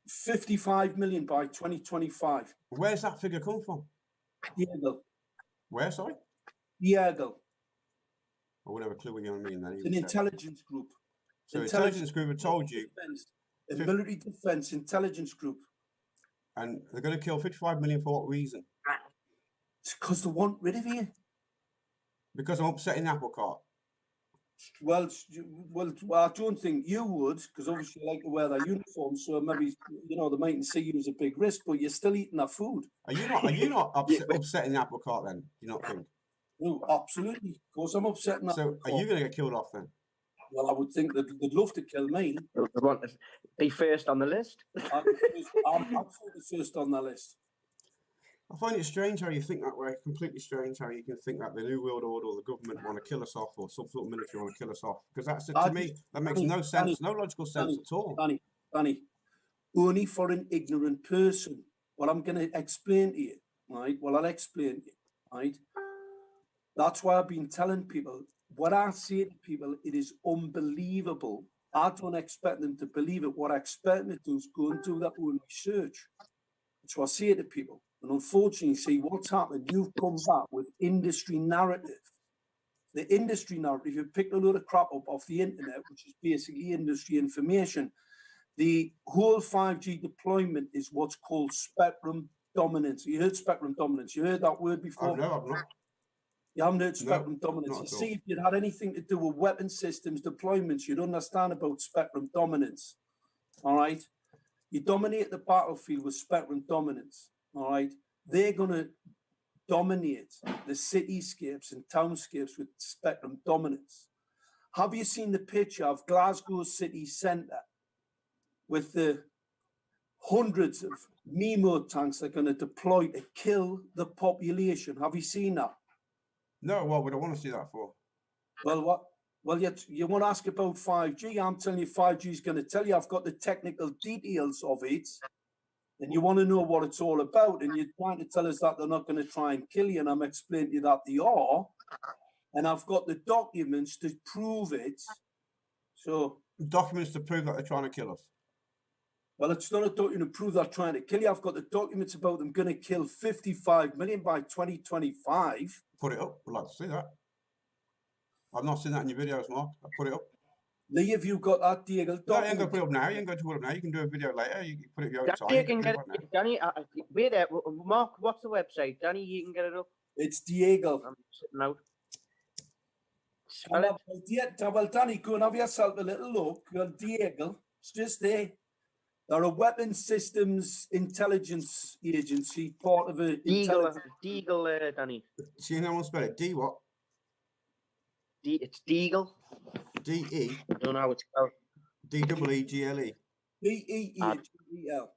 55 million by 2025. Where's that figure come from? Diego. Where, sorry? Diego. I wouldn't have a clue what you mean then. It's an intelligence group. So intelligence group have told you. A military defense intelligence group. And they're going to kill 55 million for what reason? It's because they want rid of you. Because I'm upsetting the apple cart. Well, I don't think you would, because obviously you like to wear their uniform, so maybe they mightn't see you as a big risk, but you're still eating that food. Are you not upsetting the apple cart then? Do you not think? No, absolutely. Of course, I'm upsetting that. So are you going to get killed off then? Well, I would think that they'd love to kill me. They want to be first on the list. I'm absolutely first on the list. I find it strange how you think that way. Completely strange how you can think that the New World Order or the government want to kill us off, or some sort of military want to kill us off. Because that's to me, that makes no sense, no logical sense at all. Danny, only for an ignorant person. What I'm going to explain to you, right? Well, I'll explain to you, right? That's why I've been telling people. What I say to people, it is unbelievable. I don't expect them to believe it. What I expect them to do is go and do their own research. That's what I say to people. And unfortunately, see what's happened. You've come back with industry narrative. The industry narrative, you've picked a load of crap up off the internet, which is basically industry information. The whole 5G deployment is what's called spectrum dominance. You heard spectrum dominance. You heard that word before? No, I've not. You haven't heard spectrum dominance. You see, if you'd had anything to do with weapon systems deployments, you'd understand about spectrum dominance. All right? You dominate the battlefield with spectrum dominance. All right? They're going to dominate the cityscapes and townscapes with spectrum dominance. Have you seen the picture of Glasgow city centre with the hundreds of MIMO tanks that are going to deploy to kill the population? Have you seen that? No, what would I want to see that for? Well, what? Well, you want to ask about 5G. I'm telling you 5G is going to tell you. I've got the technical details of it. And you want to know what it's all about. And you're trying to tell us that they're not going to try and kill you. And I'm explaining to you that they are. And I've got the documents to prove it. So Documents to prove that they're trying to kill us. Well, it's not a document to prove they're trying to kill you. I've got the documents about them going to kill 55 million by 2025. Put it up. I'd like to see that. I've not seen that in your videos, Mark. I'll put it up. Lee, have you got that Diego document? No, you ain't going to put it up now. You ain't going to put it up now. You can do a video later. You can put it your own time. Danny, you can get it. Danny, wait there. Mark, what's the website? Danny, you can get it up. It's Diego. I'm sitting out. Well, Danny, go and have yourself a little look. Well, Diego, it's just there. They're a weapons systems intelligence agency, part of a... Deagle, Danny. See, you know how to spell it? D what? It's Deagle. D-E? I don't know how it's spelled. D-E-E-G-L-E. D-E-E-G-E-L.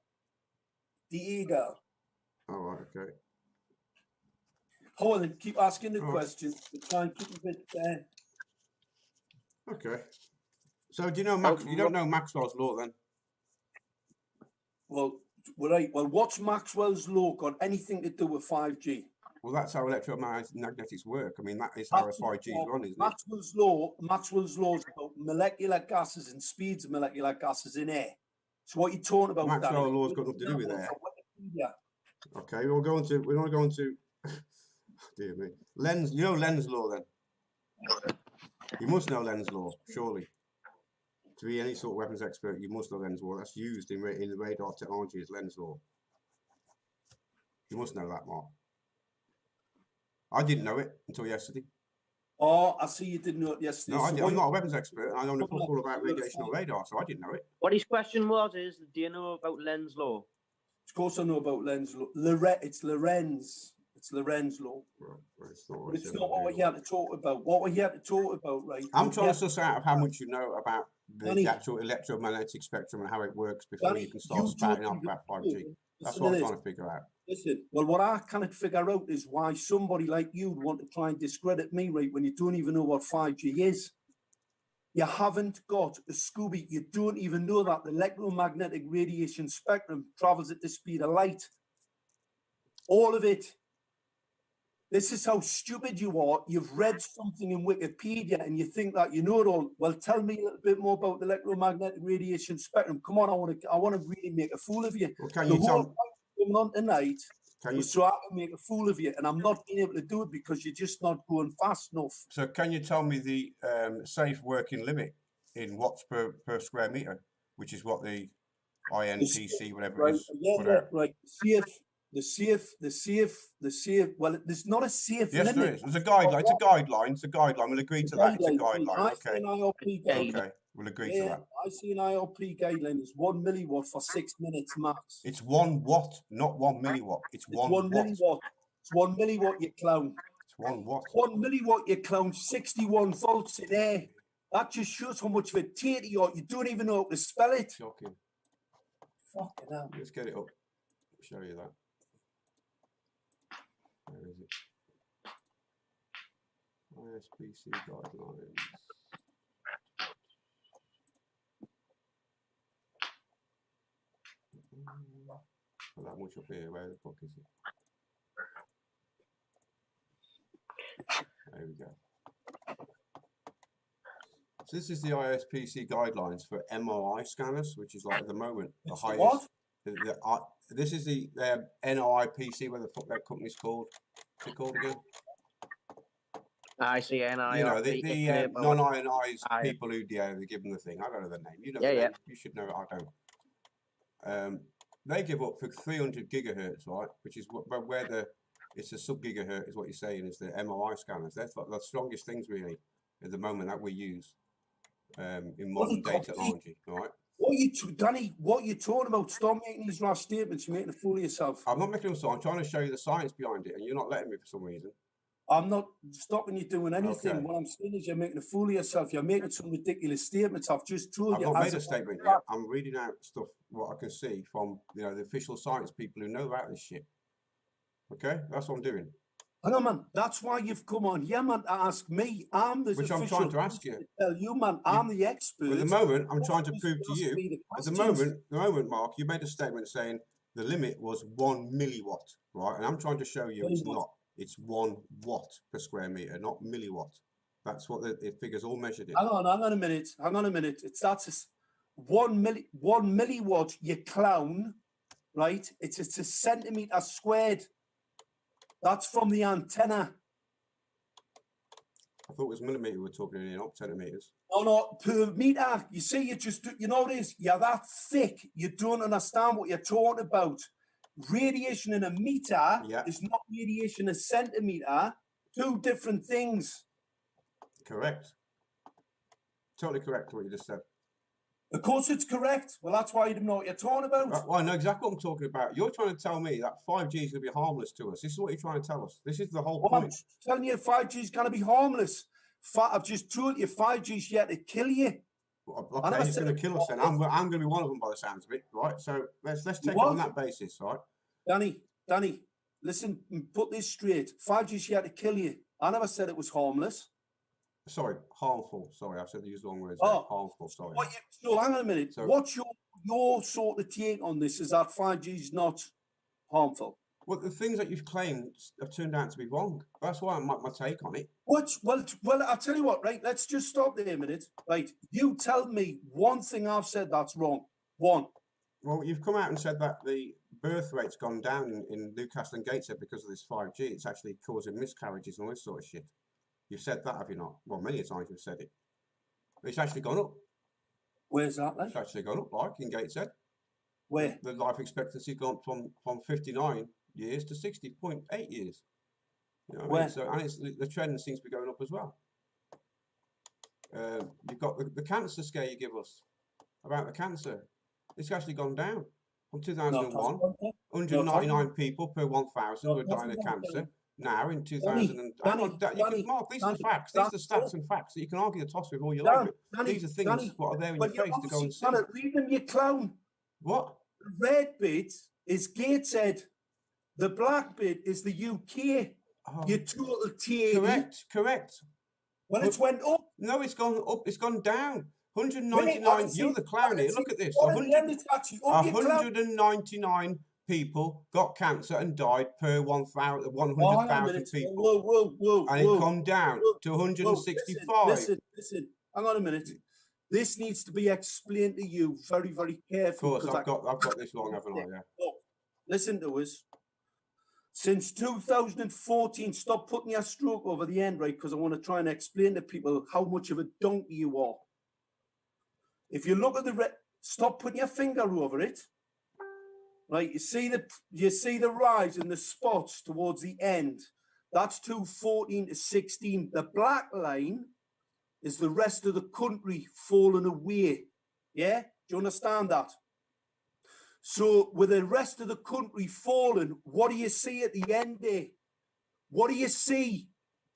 Diego. Oh, right, okay. Hold on, keep asking the questions. Try and keep a bit there. Okay. So do you know you don't know Maxwell's law then? Well, right. Well, what's Maxwell's law got anything to do with 5G? Well, that's how electromagnetics work. I mean, that is how 5G is run, isn't it? Maxwell's law is about molecular gases and speeds of molecular gases in air. So what you're talking about? Maxwell's law's got nothing to do with air. Okay, we want to go into. Dear me, Lenz. You know Lenz law then? You must know Lenz law, surely. To be any sort of weapons expert, you must know Lenz law. That's used in the radar technology as Lenz law. You must know that, Mark. I didn't know it until yesterday. Oh, I see you didn't know it yesterday. No, I'm not a weapons expert. I don't know all about radiation or radar, so I didn't know it. What his question was is, do you know about Lenz law? Of course I know about Lenz law. It's Lorenz. It's Lorenz law. Right, it's not what we're here to talk about. What we're here to talk about, right? I'm trying to suss out of how much you know about the actual electromagnetic spectrum and how it works before you can start spouting up about 5G. That's what I'm trying to figure out. Listen, well, what I cannot figure out is why somebody like you would want to try and discredit me, right, when you don't even know what 5G is. You haven't got a Scooby. You don't even know that the electromagnetic radiation spectrum travels at the speed of light. All of it. This is how stupid you are. You've read something in Wikipedia and you think that you know it all. Well, tell me a little bit more about the electromagnetic radiation spectrum. Come on, I want to really make a fool of you. Well, can you tell coming on tonight so I can make a fool of you, and I'm not being able to do it because you're just not going fast enough. So can you tell me the safe working limit in watts per square meter, which is what the INPC, whatever it is, put out? Right. The safe. Well, there's not a safe limit. Yes, there is. There's a guideline. It's a guideline. It's a guideline. We'll agree to that. It's a guideline. Okay. Okay. We'll agree to that. I see an IOP guideline is 1 milliwatt for 6 minutes max. It's 1 watt, not 1 milliwatt. It's 1 milliwatt. It's 1 milliwatt, you clown. It's 1 watt. 1 milliwatt, you clown. 61 volts in air. That just shows how much of a tater you are. You don't even know how to spell it. Shocking. Fucking hell. Let's get it up. I'll show you that. Where is it? ISPC guidelines. Well, that much up here. Where the fuck is it? There we go. So this is the ISPC guidelines for MRI scanners, which is like at the moment the highest. This is the NIPC, where the fuck that company's called. What's it called again? I see NIR. You know, the non-ionized people who they give them the thing. I don't know the name. You know the name. You should know it. I don't. They give up for 300 gigahertz, right? Which is where it's a sub-gigahertz is what you're saying is the MRI scanners. That's like the strongest things really at the moment that we use in modern day technology, right? Danny, what are you talking about? Stop making these rash statements. You're making a fool of yourself. I'm not making them so. I'm trying to show you the science behind it, and you're not letting me for some reason. I'm not stopping you doing anything. Okay. What I'm saying is you're making a fool of yourself. You're making some ridiculous statements. I've just told you. I've not made a statement yet. I'm reading out stuff, what I can see from, you know, the official science people who know about this shit. Okay? That's what I'm doing. I know, man. That's why you've come on here, man, to ask me. I'm the Which I'm trying to ask you. Tell you, man, I'm the expert. At the moment, I'm trying to prove to you. At the moment, Mark, you made a statement saying the limit was 1 milliwatt, right? And I'm trying to show you it's not. It's 1 watt per square meter, not milliwatt. That's what the figures all measured in. Hang on a minute. That's 1 milliwatt, you clown, right? It's a centimeter squared. That's from the antenna. I thought it was millimeter we were talking in, not centimeters. No, per meter. You see, you know what it is? You're that thick. You don't understand what you're talking about. Radiation in a meter is not radiation in a centimeter. Two different things. Correct. Totally correct what you just said. Of course it's correct. Well, that's why you don't know what you're talking about. Well, I know exactly what I'm talking about. You're trying to tell me that 5G is going to be harmless to us. This is what you're trying to tell us. This is the whole point. I'm telling you 5G is going to be harmless. I've just told you 5G is here to kill you. Okay, it's going to kill us then. I'm going to be one of them by the sounds of it, right? So let's take it on that basis, right? Danny, listen, put this straight. 5G is here to kill you. I never said it was harmless. Sorry, harmful. Sorry, I said use the wrong words. Harmful, sorry. So hang on a minute. So, what's your sort of take on this? Is that 5G is not harmful? Well, the things that you've claimed have turned out to be wrong. That's why my take on it. Well, I'll tell you what, right? Let's just stop there a minute. Right, you tell me one thing I've said that's wrong. One. Well, you've come out and said that the birth rate's gone down in Newcastle and Gateshead because of this 5G. It's actually causing miscarriages and all this sort of shit. You've said that, have you not? Well, many times you've said it. It's actually gone up. Where's that, then? It's actually gone up, like in Gateshead. Where? The life expectancy gone from 59 years to 60.8 years. You know what I mean? So, and the trend seems to be going up as well. You've got the cancer scare you give us about the cancer. It's actually gone down from 2001. 199 people per 1,000 were dying of cancer. Now in 2000, Mark, these are facts. These are stats and facts that you can argue the toss with all you like. These are things what are there in your face to go and see. Read them, you clown. What? The red bit is Gateshead. The black bit is the UK. Your total TAE. Correct. Well, it's went up. No, it's gone up. It's gone down. 199. You're the clown here. Look at this. 199 people got cancer and died per 100,000 people. Whoa. And it come down to 165. Listen. Hang on a minute. This needs to be explained to you very, very carefully. Of course, I've got this wrong, haven't I? Yeah. Look, listen to us. Since 2014, stop putting your stroke over the end, right? Because I want to try and explain to people how much of a donkey you are. If you look at stop putting your finger over it. Right, you see the rise in the spots towards the end. That's 2014 to 16. The black line is the rest of the country falling away. Yeah, do you understand that? So with the rest of the country falling, what do you see at the end there? What do you see,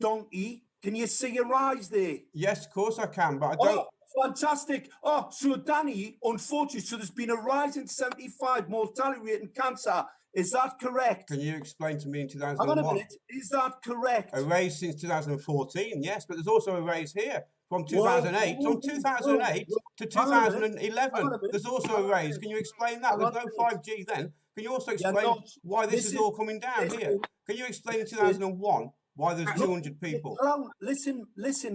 donkey? Can you see a rise there? Yes, of course I can, but I don't. Oh, fantastic. Oh, so Danny, unfortunately, so there's been a rise in 75 mortality rate in cancer. Is that correct? Can you explain to me in 2001? Hang on a minute. Is that correct? A raise since 2014, yes, but there's also a raise here from 2008. From 2008 to 2011, there's also a raise. Can you explain that? There's no 5G then. Can you also explain why this is all coming down here? Can you explain in 2001 why there's 200 people? Listen,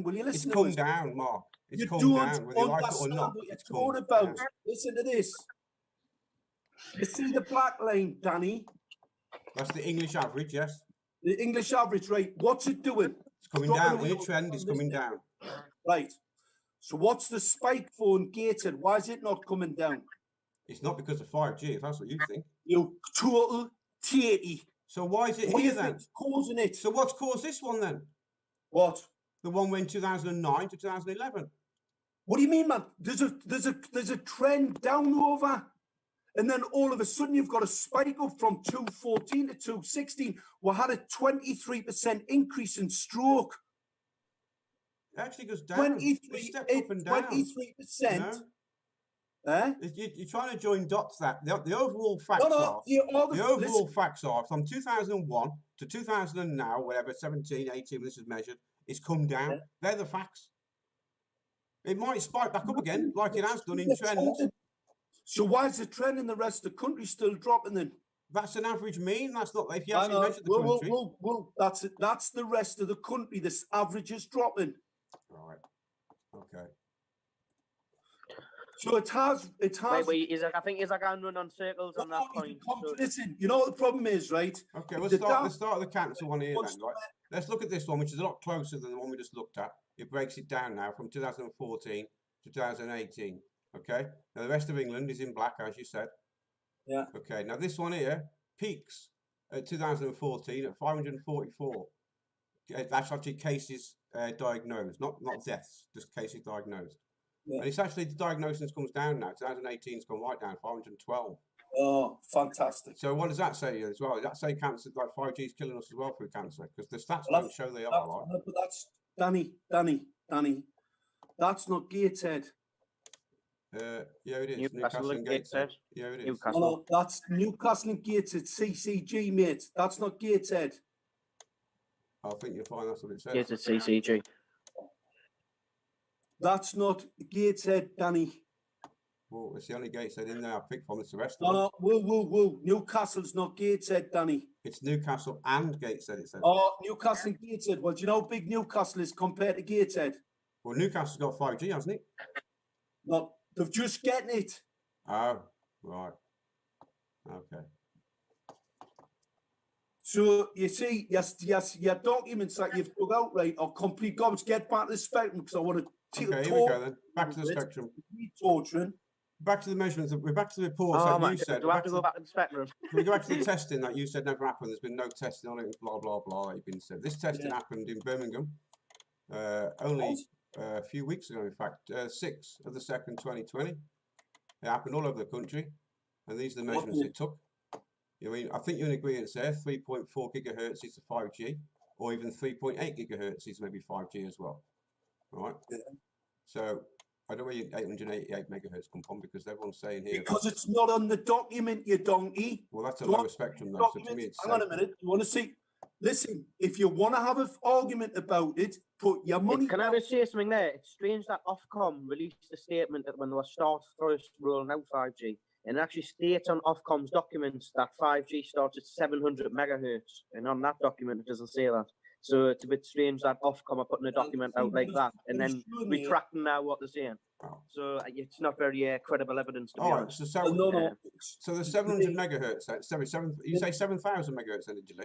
will you listen? It's come down, Mark. It's come down, whether you like it or not. What you're talking about. Listen to this. You see the black line, Danny? That's the English average, yes. The English average rate. What's it doing? It's coming Dropping down. away In a trend, it's coming down. Right. So what's the spike for in gated? Why is it not coming down? It's not because of 5G, if that's what you think. You total tatey. So why is it What do here you then? think's causing it? So what's caused this one then? What? The one went 2009 to 2011. What do you mean, man? There's a trend down over, and then all of a sudden you've got a spike up from 214 to 216. We had a 23% increase in stroke. It actually goes down. 23%. Up and down. 23%. Eh? You're trying to join dots. That the overall facts are. The overall facts are from 2001 to 2000 and now, whatever, 17, 18. This is measured. It's come down. Yeah. They're the facts. It might spike back up again, like it has done in trends. So why is the trend in the rest of the country still dropping then? That's an average mean. That's not if you actually measure the country. Well, that's it. That's the rest of the country. This average is dropping. Right. Okay. So it has. Wait, I think he's like going run on circles on that point. So. Listen, you know what the problem is, right? Okay, let's start the cancer one here then, right? Let's look at this one, which is a lot closer than the one we just looked at. It breaks it down now from 2014 to 2018. Okay. Now the rest of England is in black, as you said. Yeah. Okay. Now this one here peaks at 2014 at 544. That's actually cases diagnosed, not deaths, just cases diagnosed. Yeah. And it's actually the diagnosis comes down now. 2018 has gone right down, 512. Oh, fantastic. So what does that say as well? Does that say cancer, like 5G is killing us as well through cancer? Because the stats don't show they are. Right? But that's, Danny, that's not Gateshead. Yeah, it is. Newcastle and Gateshead. Yeah, it is. Newcastle. No, that's Newcastle and Gateshead, CCG, mate. That's not Gateshead. I think you'll find that's what it says. Gateshead CCG. That's not Gateshead, Danny. Well, it's the only Gateshead in there I picked from. It's the rest of them. No, whoa. Newcastle's not Gateshead, Danny. It's Newcastle and Gateshead, it says. Oh, Newcastle and Gateshead. Well, do you know how big Newcastle is compared to Gateshead? Well, Newcastle's got 5G, hasn't it? No, they've just getting it. Oh, right. Okay. So, you see, yes, your documents that you've took out, right, are complete garbage. Get back to the spectrum, because I want to okay, here we go then. Back to the spectrum. Torturing. Back to the measurements. We're back to the reports that you said. Do I have to go back to the spectrum? We go back to the testing that you said never happened. There's been no testing on it, blah, blah, blah, you've been said. This testing happened in Birmingham only a few weeks ago, in fact, 6th of the 2nd, 2020. It happened all over the country, and these are the measurements it took. I mean, I think you're in agreement there, 3.4 gigahertz is the 5G, or even 3.8 gigahertz is maybe 5G as well, right? Yeah. So, I don't know where your 888 megahertz come from, because everyone's saying here... Because it's not on the document, you donkey. Well, that's a lower spectrum, though, so to me it's... Hang on a minute, you want to see... Listen, if you want to have an argument about it, put your money... Can I just say something there? It's strange that Ofcom released a statement that when they were first rolling out 5G, and it actually states on Ofcom's documents that 5G starts at 700 megahertz, and on that document it doesn't say that. So it's a bit strange that Ofcom are putting a document out like that, and then retracting now what they're saying. So it's not very credible evidence to be honest. So the 700 megahertz, you say 7,000 megahertz energy,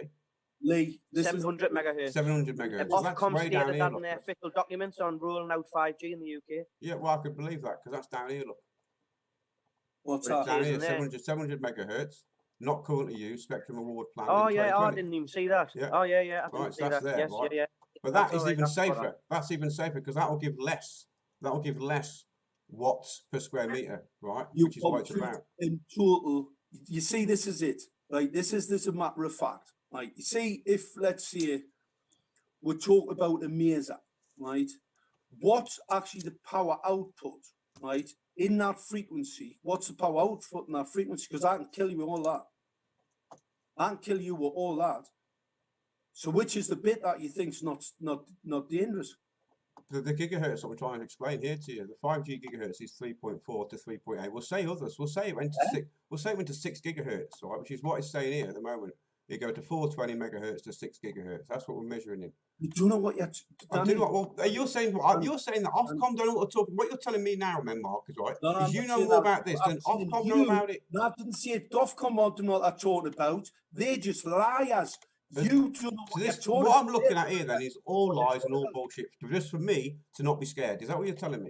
Lee, 700 megahertz. 700 megahertz. Ofcom stated that in their official documents on rolling out 5G in the UK. Yeah, well, I could believe that, because that's down here, look. What's that? Down here, 700 megahertz, not currently used, Spectrum Award Plan. Oh, yeah, I didn't even see that. Yeah. Oh, yeah, I didn't see that. There, yes, right? yeah. But that is even safer. That's even safer, because that will give less. That will give less watts per square meter, right? Which is what it's about. In total, you see, this is it, right? This is a matter of fact, right? You see, if let's say we talk about a maser, right? What's actually the power output, right? In that frequency, what's the power output in that frequency? Because I can kill you with all that. I can kill you with all that. So which is the bit that you think's not dangerous? The gigahertz that we're trying to explain here to you, the 5G gigahertz is 3.4 to 3.8. We'll say others. We'll say it went to 6. We'll say it went to 6 gigahertz, right? Which is what it's saying here at the moment. You go to 420 megahertz to 6 gigahertz. That's what we're measuring in. You do know what you're... I do not. Well, you're saying that Ofcom don't know what to talk. What you're telling me now, man, Mark, is right. No, Because you know more about this than Ofcom know about it. No, I didn't say Ofcom want to know what they're talking about. They're just liars. You do know what you're talking about. What I'm looking at here then is all lies and all bullshit. Just for me to not be scared. Is that what you're telling me?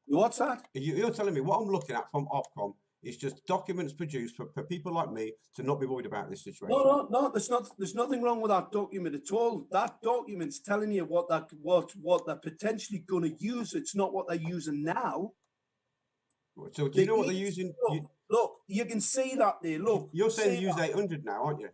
What's that? You're telling me what I'm looking at from Ofcom is just documents produced for people like me to not be worried about this situation. No. There's nothing wrong with that document at all. That document's telling you what they're potentially going to use. It's not what they're using now. So do you know what they're using? Look, you can see that there. Look, you're saying they use 800 now, aren't you?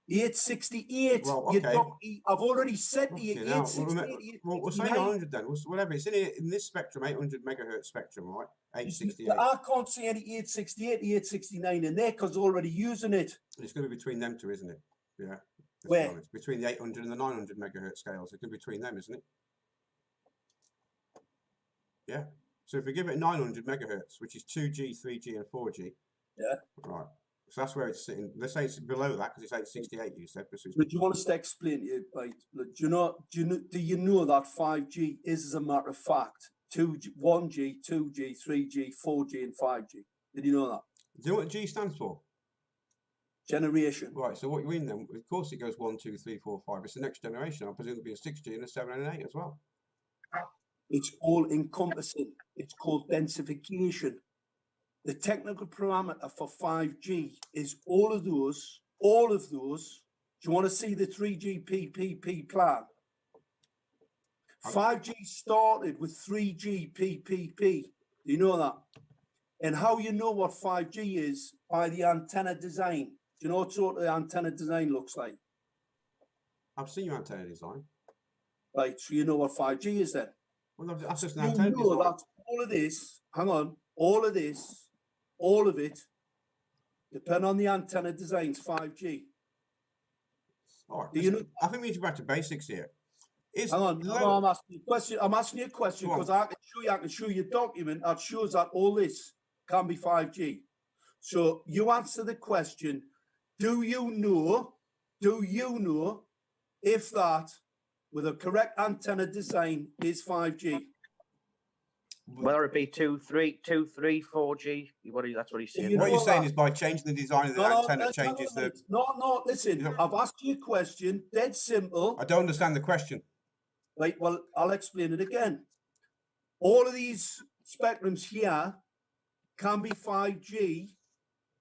868. Well, okay. I've already said to you, 868. Well, we'll say 900 then. Whatever. It's in this spectrum, 800 megahertz spectrum, right? 868. I can't see any 868, 869 in there because they're already using it. It's going to be between them two, isn't it? Yeah. Where? Between the 800 and the 900 megahertz scales. It's going to be between them, isn't it? Yeah. So if we give it 900 megahertz, which is 2G, 3G, and 4G. Yeah. Right. So that's where it's sitting. Let's say it's below that because it's 868. You said. But you want us to explain to you, right? Do you know that 5G is, as a matter of fact, 1G, 2G, 3G, 4G, and 5G? Did you know that? Do you know what G stands for? Generation. Right. So what you mean then? Of course, it goes 1, 2, 3, 4, 5. It's the next generation. I presume it'll be a 6G and a 7 and an 8 as well. It's all encompassing. It's called densification. The technical parameter for 5G is all of those. Do you want to see the 3G PPP plan? 5G started with 3G PPP. Do you know that? And how you know what 5G is? By the antenna design. Do you know what sort of antenna design looks like? I've seen your antenna design. Right, so you know what 5G is then? Well, that's just an antenna design. That all of this, hang on, all of it, depending on the antenna designs, 5G. All right. You know, I think we need to go back to basics here. Hang on, I'm asking you a question. I'm asking you a question because I can show you a document that shows that all this can be 5G. So you answer the question, do you know if that, with a correct antenna design, is 5G? Whether it be 2, 3, 4G, that's what he's saying. What you're saying is by changing the design of the antenna changes the... No, listen, I've asked you a question, dead simple. I don't understand the question. Right, well, I'll explain it again. All of these spectrums here can be 5G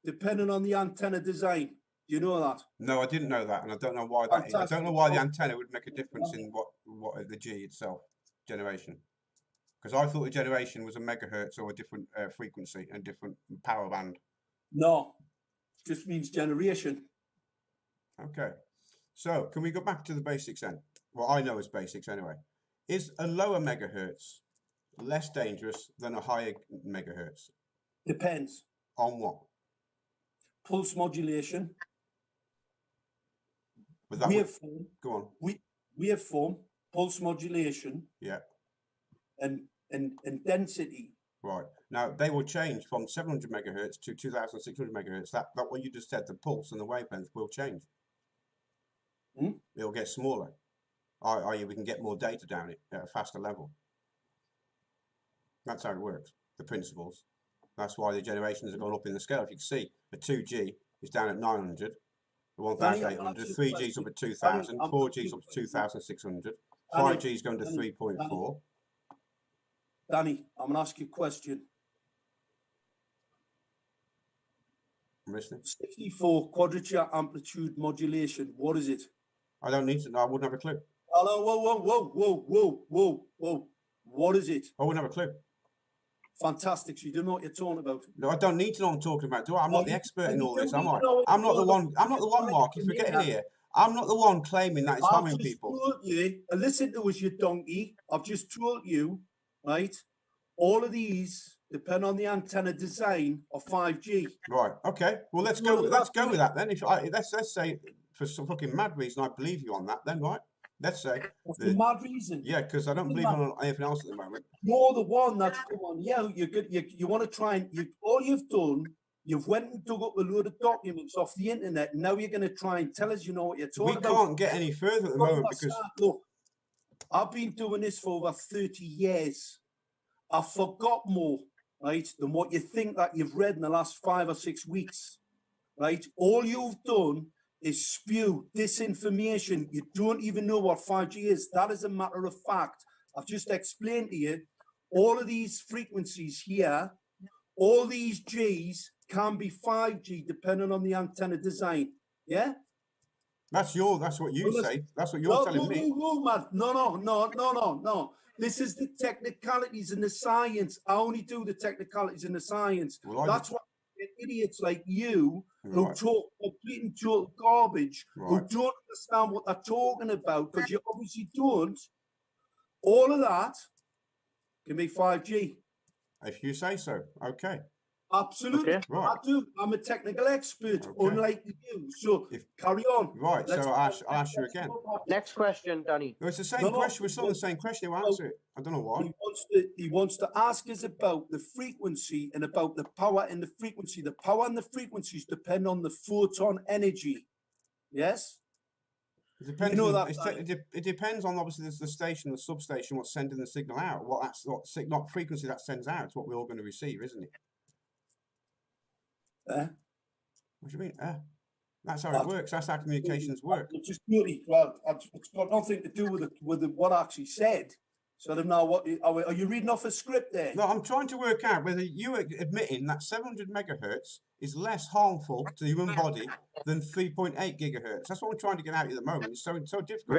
depending on the antenna design. Do you know that? No, I didn't know that, and I don't know why that is. I don't know why the antenna would make a difference in what the G itself, generation. Because I thought the generation was a megahertz or a different frequency and different power band. No, it just means generation. Okay. So, can we go back to the basics then? Well, I know as basics anyway. Is a lower megahertz less dangerous than a higher megahertz? Depends. On what? Pulse modulation. Waveform. Go on. Waveform, pulse modulation. Yeah. And density. Right. Now, they will change from 700 megahertz to 2,600 megahertz. That what you just said, the pulse and the wavelength will change. It'll get smaller. I.e., we can get more data down it at a faster level. That's how it works, the principles. That's why the generations have gone up in the scale. If you can see, the 2G is down at 900, the 1,800, 3G is up at 2,000, 4G is up to 2,600, 5G is going to 3.4. Danny, I'm going to ask you a question. I'm listening. 64 quadrature amplitude modulation, what is it? I don't need to know, I wouldn't have a clue. Hello, whoa. What is it? I wouldn't have a clue. Fantastic. So you don't know what you're talking about. No, I don't need to know what I'm talking about, do I? I'm not the expert in all this, am I? I'm not the one, Mark, you're forgetting here. I'm not the one claiming that it's harming people. Told you, and listen to us, you donkey. I've just told you, right? All of these depend on the antenna design of 5G. Right. Okay. Well, let's go with that then. If let's say for some fucking mad reason I believe you on that, then right. Let's say for mad reason. Yeah, because I don't believe on anything else at the moment. You're the one that's come on. Yeah, you're good. You want to try and all you've done You've went and dug up a load of documents off the internet, and now you're going to try and tell us you know what you're talking about. We can't get any further at the moment because... Look, I've been doing this for over 30 years. I've forgot more, right, than what you think that you've read in the last 5 or 6 weeks, right? All you've done is spew disinformation. You don't even know what 5G is. That is a matter of fact. I've just explained to you, all of these frequencies here, all these Gs can be 5G depending on the antenna design, yeah? That's what you say. That's what you're telling me. No, man. No. This is the technicalities and the science. I only do the technicalities and the science. Well, that's why idiots like you who talk complete and total garbage, who don't understand what they're talking about, because you obviously don't. All of that can be 5G. If you say so, okay. Absolutely, okay. Right. I do. I'm a technical expert, unlike you. So carry on. Right. So I'll ask you again. Next question, Danny. No, it's the same question. We're still on the same question. He'll answer it. I don't know why. He wants to ask us about the frequency and about the power and the frequency. The power and the frequencies depend on the photon energy. Yes. It depends. You know it depends on obviously the station, the substation, what's sending the signal out. What frequency that sends out is what we're all going to receive, isn't it? What do you mean? That's how it works. That's how communications work. Just really well. It's got nothing to do with what I actually said. So I don't know what are you reading off a script there? No, I'm trying to work out whether you are admitting that 700 megahertz is less harmful to the human body than 3.8 gigahertz. That's what I'm trying to get out at the moment. It's so difficult.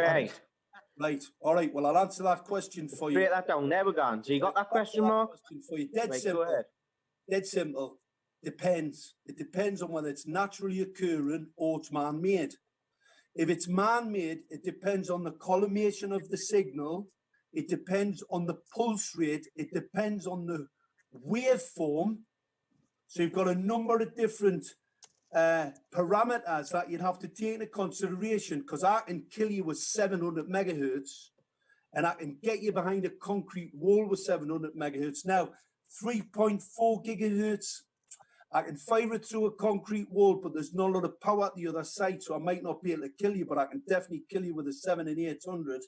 Right. All right. Well, I'll answer that question for you. Break that down. There we go. So you got that question, Mark? For you. Dead simple. Go ahead. Dead simple. Depends. It depends on whether it's naturally occurring or it's man-made. If it's man-made, it depends on the collimation of the signal. It depends on the pulse rate. It depends on the waveform. So you've got a number of different parameters that you'd have to take into consideration, because I can kill you with 700 megahertz and I can get you behind a concrete wall with 700 megahertz. Now, 3.4 gigahertz, I can fire it through a concrete wall, but there's not a lot of power at the other side, so I might not be able to kill you, but I can definitely kill you with a 7 and 800.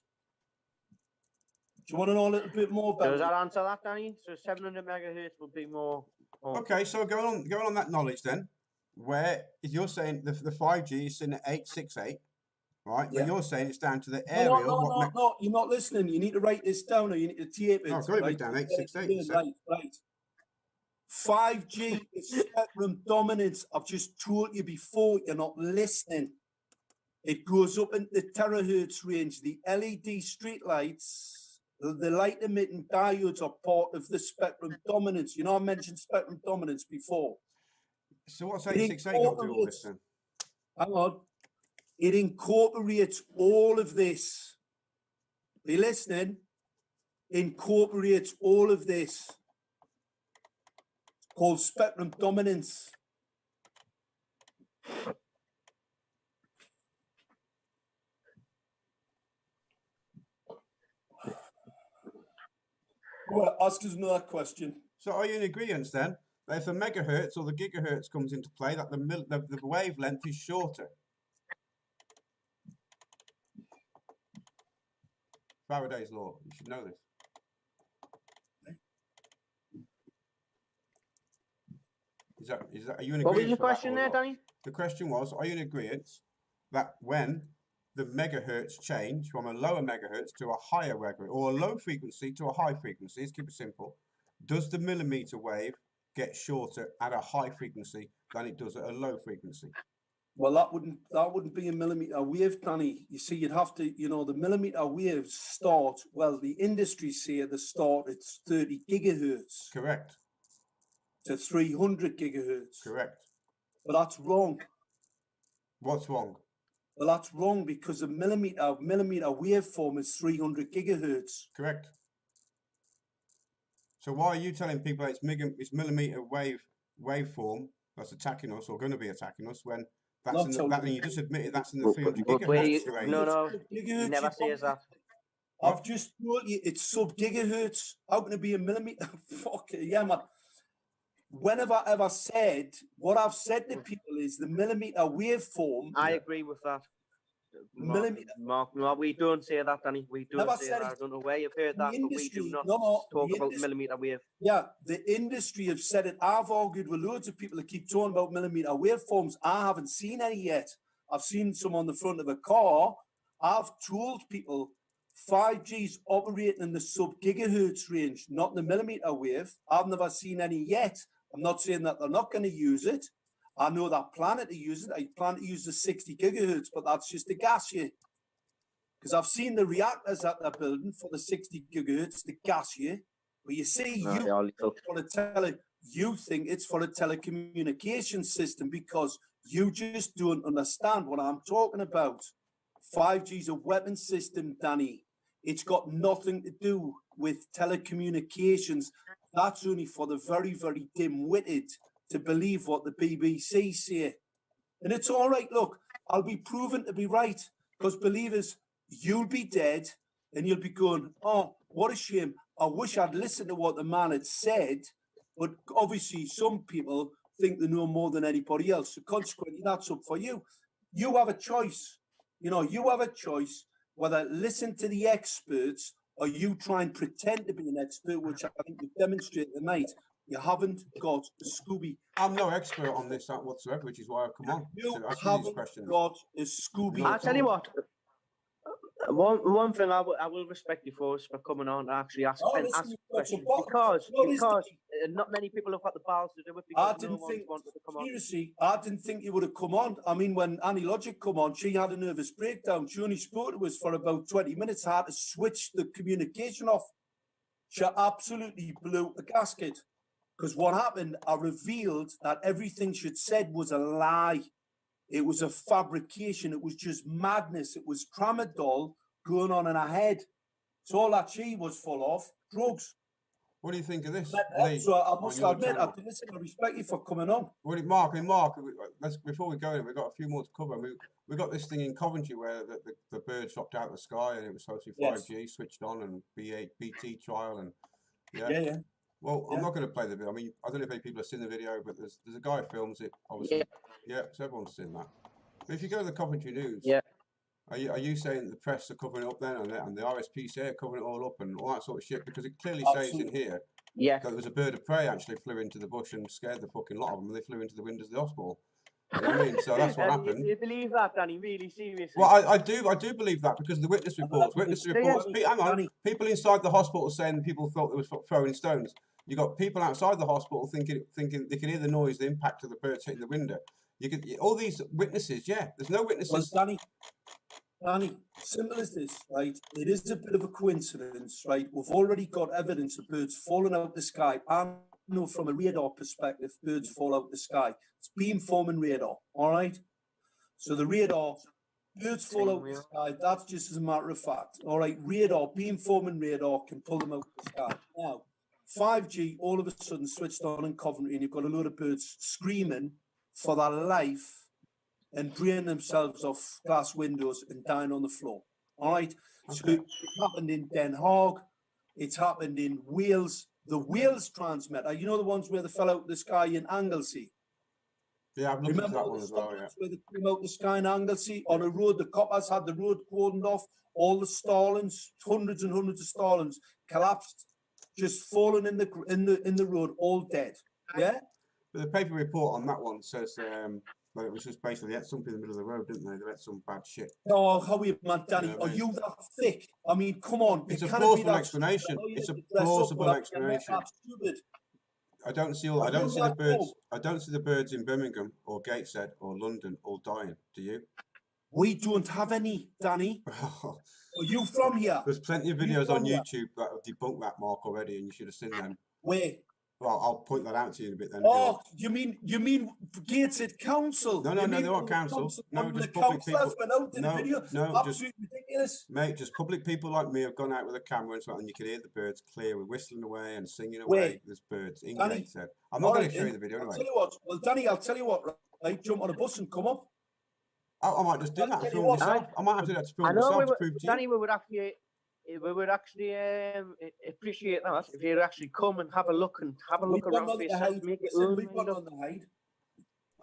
Do you want to know a little bit more about Does that answer that, Danny? So 700 megahertz would be more... Okay, so going on that knowledge then, where if you're saying the 5G is sitting at 868, right? Yeah. But you're saying it's down to the aerial... No, you're not listening. You need to write this down, or you need to tape it. No, got it down, 868. Right. 5G is spectrum dominance. I've just told you before, you're not listening. It goes up into the terahertz range. The LED streetlights, the light emitting diodes are part of the spectrum dominance. You know, I mentioned spectrum dominance before. So what's 868 got to do with this then? Hang on. It incorporates all of this. Are you listening? Incorporates all of this. Called spectrum dominance. Well, ask us another question. So are you in agreement then that if the megahertz or the gigahertz comes into play, that the wavelength is shorter? Faraday's law. You should know this. Is that, are you in agreement? What was your question there, Danny? The question was, are you in agreement that when the megahertz change from a lower megahertz to a higher megahertz, or a low frequency to a high frequency, let's keep it simple, does the millimeter wave get shorter at a high frequency than it does at a low frequency? Well, that wouldn't be a millimeter wave, Danny. You see, you'd have to, the millimeter waves start, well, the industry say they start at 30 gigahertz. Correct. To 300 gigahertz. Correct. But that's wrong. What's wrong? Well, that's wrong because a millimeter waveform is 300 gigahertz. Correct. So why are you telling people it's millimeter waveform that's attacking us or going to be attacking us when that's you just admitted that's in the 300 gigahertz range? No, you never says that. I've just told you it's sub gigahertz. How can it be a millimeter? Fuck it, yeah, man. when have I ever said, what I've said to people is the millimeter waveform. I agree with that. Millimeter. Mark, we don't say that, Danny. We don't Never say said that. it. I don't know where you've heard The that, but we industry- do not no, talk the about industry- millimeter wave. Yeah, the industry have said it. I've argued with loads of people that keep talking about millimeter waveforms. I haven't seen any yet. I've seen some on the front of a car. I've told people 5G's operating in the sub-gigahertz range, not the millimeter wave. I've never seen any yet. I'm not saying that they're not going to use it. I know they're planning to use it. I plan to use the 60 gigahertz, but that's just a gas year. Because I've seen the reactors that they're building for the 60 gigahertz, the gas year. But you see, you think it's for a telecommunications system because you just don't understand what I'm talking about. 5G's a weapon system, Danny. It's got nothing to do with telecommunications. That's only for the very, very dim-witted to believe what the BBC say. And it's all right, look, I'll be proven to be right because believers, you'll be dead and you'll be going, oh, what a shame. I wish I'd listened to what the man had said. But obviously, some people think they know more than anybody else. So consequently, that's up for you. You have a choice. You know, you have a choice whether listen to the experts or you try and pretend to be an expert, which I think you demonstrate tonight. You haven't got a Scooby. I'm no expert on this whatsoever, which is why I've come on. You to ask haven't these questions. got a Scooby. I tell you what, one thing I will respect you for is for coming on and actually ask questions because not many people have got the balls to do it. I didn't think you would have come on. I mean, when Annie Logic come on, she had a nervous breakdown. She only spoke to us for about 20 minutes. I had to switch the communication off. She absolutely blew a gasket. Because what happened, I revealed that everything she'd said was a lie. It was a fabrication. It was just madness. It was tramadol going on in her head. So all that she was full of, drugs. What do you think of this? So I must admit, I respect you for coming on. Well, Mark, before we go in, we've got a few more to cover. We got this thing in Coventry where the bird dropped out of the sky and it was supposed to be 5G switched on and BT trial and yeah. Well, I'm not going to play the video. I mean, I don't know if people have seen the video, but there's a guy who films it, obviously. Yeah, so everyone's seen that. But if you go to the Coventry News, are you saying the press are covering it up then and the RSPCA are covering it all up and all that sort of shit? Because it clearly says in here that there was a bird of prey actually flew into the bush and scared the fucking lot of them and they flew into the windows of the hospital. You know what I mean? So that's what happened. Do you believe that, Danny? Really seriously? Well, I do believe that because of the witness reports. People inside the hospital saying people thought they was throwing stones. You got people outside the hospital thinking they can hear the noise, the impact of the birds hitting the window. You could all these witnesses. There's no witnesses. Well, Danny, simple as this, right? It is a bit of a coincidence, right? We've already got evidence of birds falling out of the sky. I know from a radar perspective, birds fall out of the sky. It's beamforming radar, all right? So the radar, birds fall out of the sky. That's just as a matter of fact, all right? Radar, beamforming radar can pull them out of the sky. Now, 5G all of a sudden switched on in Coventry and you've got a load of birds screaming for their life and draining themselves off glass windows and dying on the floor. All right. Okay. So it happened in Den Haag. It's happened in Wales. The Wales transmitter, you know the ones where they fell out of the sky in Anglesey? Yeah, I've looked at that one as well, where they came out the sky in Anglesey on a road, the coppers had the road cordoned off, all the starlings, hundreds and hundreds of starlings collapsed, just fallen in the road, all dead. Yeah? But the paper report on that one says that it was just basically they had something in the middle of the road, didn't they? They had some bad shit. Oh, how are you, man, Danny? Are you that thick? I mean, come on. It's a plausible explanation. It's a plausible explanation. I don't see the birds. I don't see the birds in Birmingham or Gateshead or London all dying. Do you? We don't have any, Danny. Are you from here? There's plenty of videos on YouTube that have debunked that, Mark, already, and you should have seen them. Where? Well, I'll point that out to you in a bit then. Oh, you mean Gateshead Council? No, they're not council. No, just public people. Absolutely ridiculous. Mate, just public people like me have gone out with a camera and so on, and you can hear the birds clear, whistling away and singing away. There's birds in Gateshead. I'm not going to show you the video anyway. I'll tell you what. Well, Danny, I'll tell you what. Right, jump on a bus and come up. I might just do that to film myself. I might have to do that to film myself to prove to you. Danny, we would actually, we would actually appreciate that if you'd actually come and have a look around for yourself, make your own We've mind got up. on the hide.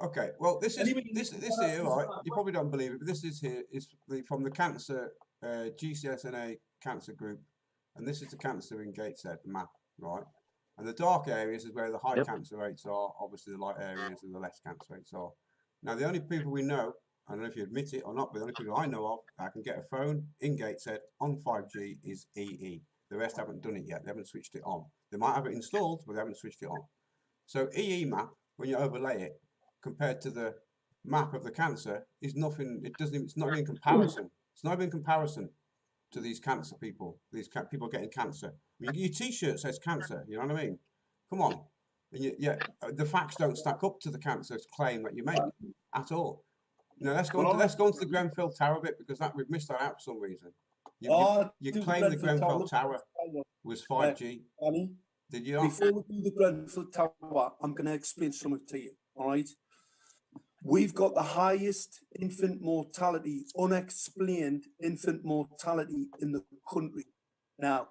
Okay, well, this is Anyway, this here, right? You probably don't believe it, but this is here is from the cancer GCSNA cancer group, and this is the cancer in Gateshead map, right? And the dark areas is where the high cancer rates are. Obviously, the light areas are the less cancer rates are. Now, the only people we know, I don't know if you admit it or not, but the only people I know of that can get a phone in Gateshead on 5G is EE. The rest haven't done it yet. They haven't switched it on. They might have it installed, but they haven't switched it on. So EE map, when you overlay it, compared to the map of the cancer, is nothing. It doesn't. It's not even in comparison. It's not even in comparison to these cancer people. These people getting cancer. I mean, your T-shirt says cancer. You know what I mean? Come on. And the facts don't stack up to the cancer claim that you make at all. Now let's go into the Grenfell Tower bit, because we've missed that out for some reason. You claimed the Grenfell Tower was 5G. Did you? Before we do the Grenfell Tower, I'm going to explain something to you. All right. We've got the highest infant mortality, unexplained infant mortality in the country. Now,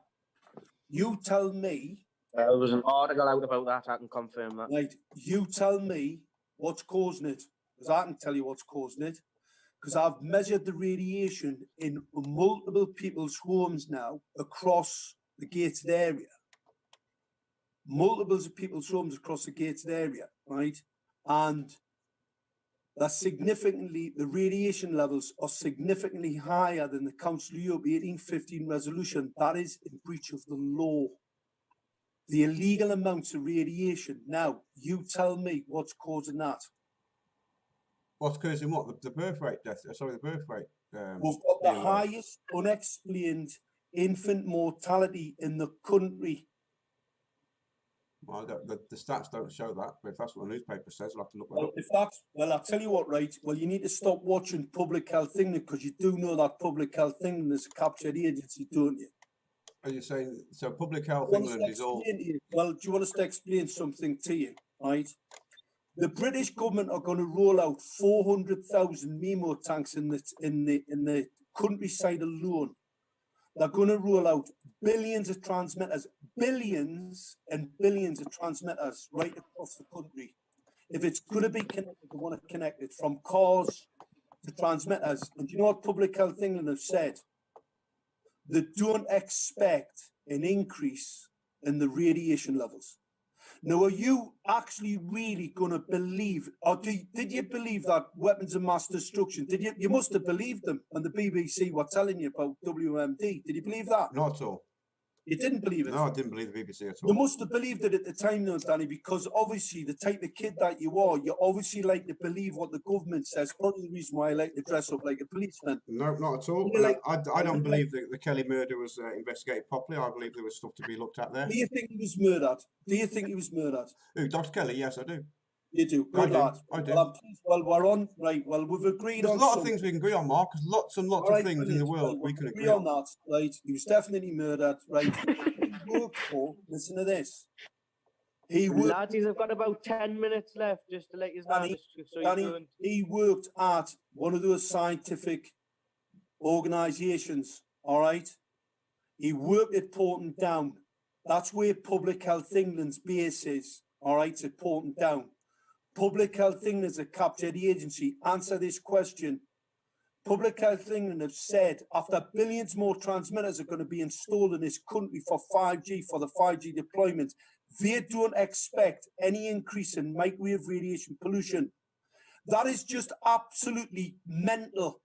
you tell me. There was an article out about that. I can confirm that. Right. You tell me what's causing it, because I can tell you what's causing it. Because I've measured the radiation in multiple people's homes now across the gated area. Multiples of people's homes across the gated area, right? And that's significantly, the radiation levels are significantly higher than the Council of Europe 1815 resolution. That is in breach of the law. The illegal amounts of radiation. Now, you tell me what's causing that. What's causing what? The birth rate death? Sorry, the birth rate. We've got the highest unexplained infant mortality in the country. Well, the stats don't show that, but if that's what the newspaper says, I'll have to look that up. Well, I'll tell you what, right? Well, you need to stop watching Public Health England, because you do know that Public Health England is a captured agency, don't you? Are you saying, so Public Health England is all... Well, do you want us to explain something to you, right? The British government are going to roll out 400,000 Memo tanks in the countryside alone. They're going to roll out billions of transmitters, billions and billions of transmitters right across the country. If it's going to be connected, they want to connect it from cars to transmitters. And do you know what Public Health England have said? They don't expect an increase in the radiation levels. Now, are you actually really going to believe, or did you believe that weapons of mass destruction? Did you must have believed them when the BBC were telling you about WMD. Did you believe that? Not at all. You didn't believe it? No, I didn't believe the BBC at all. You must have believed it at the time, though, Danny, because obviously the type of kid that you are, you obviously like to believe what the government says. Part of the reason why I like to dress up like a policeman. No, not at all. I don't believe that the Kelly murder was investigated properly. I believe there was stuff to be looked at there. Do you think he was murdered? Do you think he was murdered? Who, Dr. Kelly? Yes, I do. You do. Good lad. I do. Well, we're on. Right. Well, we've agreed on. There's a lot of things we can agree on, Mark. There's lots and lots of things in the world we can agree on. That, right? He was definitely murdered. Right. He worked for. Listen to this. Laddies, I've got about 10 minutes left, just to let you know. Danny, he worked at one of those scientific organisations. All right. He worked at Porton Down. That's where Public Health England's base is. All right, it's at Porton Down. Public Health England is a captured agency. Answer this question. Public Health England have said after billions more transmitters are going to be installed in this country for 5G, for the 5G deployment, they don't expect any increase in microwave radiation pollution. That is just absolutely mental.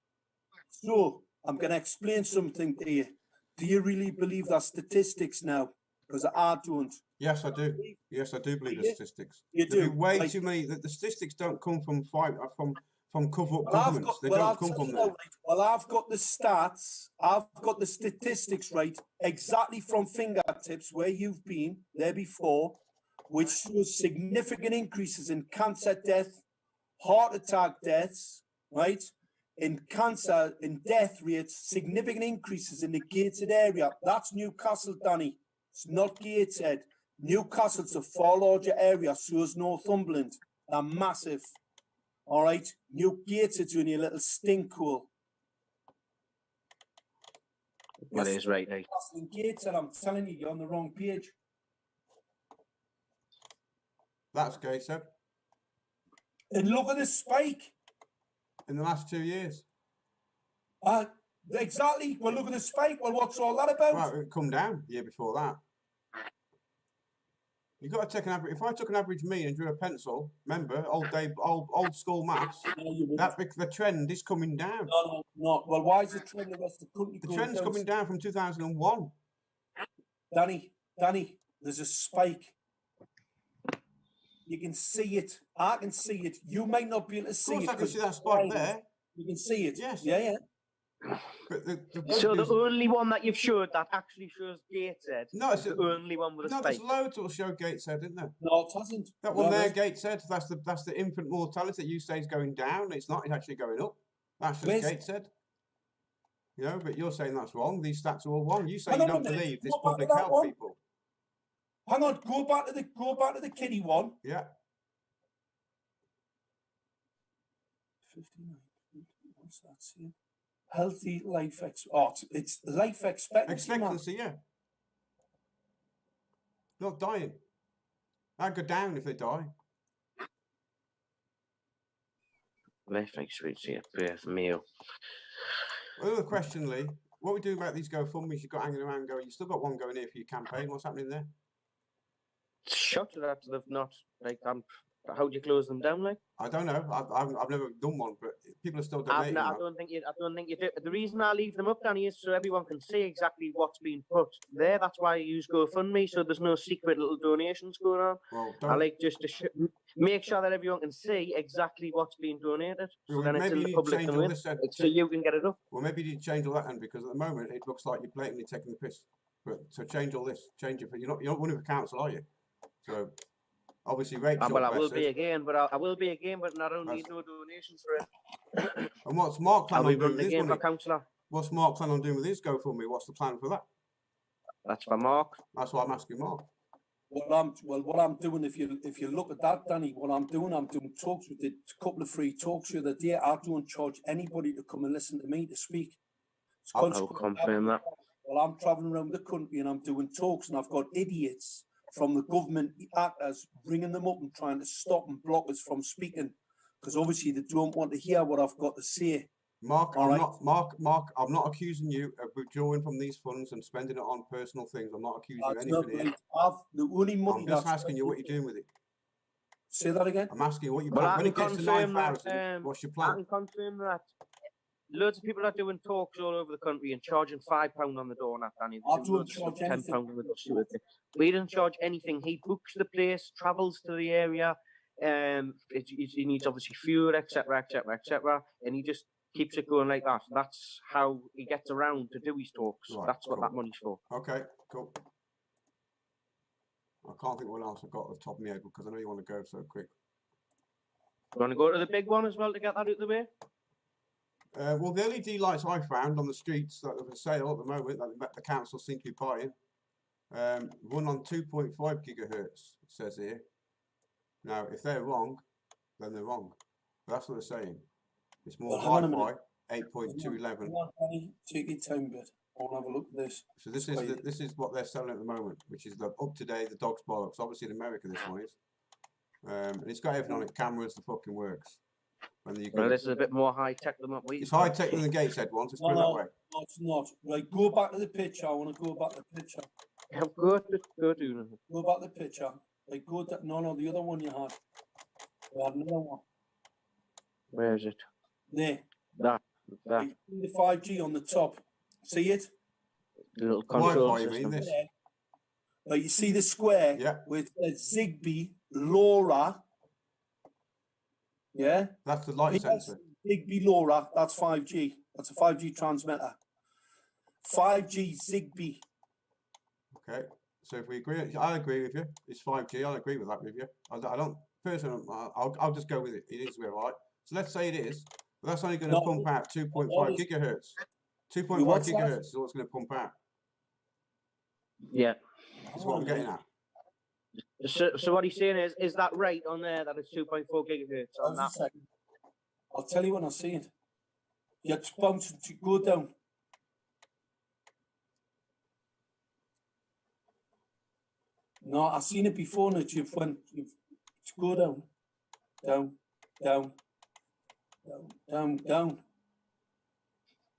So I'm going to explain something to you. Do you really believe that statistics now? Because I don't. Yes, I do. Yes, I do believe the statistics. You do. There'll be way too many. The statistics don't come from cover-up governments. They don't come from there. Well, I've got the stats. I've got the statistics right, exactly from fingertips where you've been there before, which shows significant increases in cancer death, heart attack deaths, right? In cancer, in death rates, significant increases in the gated area. That's Newcastle, Danny. It's not Gateshead. Newcastle's a far larger area, so is Northumberland. They're massive. All right? Gateshead's only a little stinkhole. That is right, eh? Castling Gateshead, I'm telling you, you're on the wrong page. That's Gateshead. And look at the spike. In the last 2 years. Exactly. Well, look at the spike. Well, what's all that about? Well, it come down the year before that. You've got to take an average. If I took an average mean and drew a pencil, remember, old school maths, the trend is coming down. No, not. Well, why is the trend the rest of the country The trend's coming down from 2001. Danny, there's a spike. You can see it. I can see it. You might not be able to see it. Of course, I can see that spike there. You can see it. Yes. Yeah. But So the only one that you've showed that actually shows Gateshead. No, it's the only one with a spike. There's loads that will show Gateshead, isn't there? No, it hasn't. That one there, Gateshead. That's the infant mortality that you say is going down. It's not. It's actually going up. That's just Gateshead. You know, but you're saying that's wrong. These stats are all wrong. You say you don't believe this public health people. Hang on. Go back to the kiddie one. Yeah. 59. What's that saying? Healthy life it's life expectancy. Expectancy, yeah. Not dying. I'd go down if they die. Life expectancy at birth, male. Another question, Lee. What we do about these GoFundMes you've got hanging around going? You still got one going here for your campaign. What's happening there? Shocked that they've not how do you close them down like? I don't know. I've never done one, but people are still donating. I don't think you do. The reason I leave them up, Danny, is so everyone can see exactly what's being put there. That's why I use GoFundMe, so there's no secret little donations going on. Well, I like just to make sure that everyone can see exactly what's being donated. So then it's in the public domain, so you can get it up. Well, maybe you need to change all that then, because at the moment it looks like you're blatantly taking the piss. But so change all this, change it. But you're not running for council, are you? So. Obviously, Rachel. Well, I will be again, but I will be again, but I don't need no donations for it. And what's Mark planning on doing with his money? Councillor. What's Mark planning on doing with his GoFundMe? What's the plan for that? That's for Mark. That's why I'm asking Mark. What I'm doing, if you look at that, Danny, I'm doing talks. We did a couple of free talks the other day. I don't charge anybody to come and listen to me to speak. I'll confirm that. Well, I'm travelling around the country and I'm doing talks, and I've got idiots from the government actors ringing them up and trying to stop and block us from speaking, because obviously they don't want to hear what I've got to say. Mark, I'm not accusing you of withdrawing from these funds and spending it on personal things. I'm not accusing you of anything here. The only money. I'm just asking you what you're doing with it. Say that again. I'm asking you what you plan. When it gets to 9,000, what's your plan? I can confirm that loads of people are doing talks all over the country and charging £5 on the door, not Danny. I don't charge anything. £10 on the door. We don't charge anything. He books the place, travels to the area, he needs obviously fuel, etc., and he just keeps it going like that. That's how he gets around to do his talks. Right, that's what that money's for. Okay, cool. I can't think what else I've got at the top of my head because I know you want to go so quick. You want to go to the big one as well to get that out of the way? Well, the LED lights I found on the streets that are for sale at the moment that the council seem to be buying, run on 2.5 gigahertz, it says here. Now, if they're wrong, then they're wrong. But that's what they're saying. It's more Wi-Fi, 8.211. Take your time, bit. I'll have a look at this. So this is what they're selling at the moment, which is the up to date, the dog's bollocks. Obviously in America this one is, and it's got everything on it. Cameras, the fucking works. Well, this is a bit more high tech than what we. It's high tech than the Gateshead ones. Let's put it that way. No, it's not. Right, go back to the picture. I want to go back to the picture. Go back to the picture. Like go to no, the other one you had. You had another one. Where is it? There. That. Right, the 5G on the top. See it? The little control system. Right, you see the square with Zigbee, LoRa. Yeah, that's the light sensor. Zigbee LoRa, that's 5G. That's a 5G transmitter. 5G Zigbee. Okay, so if we agree, I agree with you. It's 5G. I'll agree with that with you. I don't personally. I'll just go with it. It is right. So let's say it is, but that's only going to pump out 2.5 gigahertz. 2.5 gigahertz is what's going to pump out. Yeah, that's what I'm getting at. So what he's saying is that right on there that it's 2.4 gigahertz on that? I'll tell you when I see it. You're bouncing to go down. No, I've seen it before, that you've go down, down, down, down, down, down,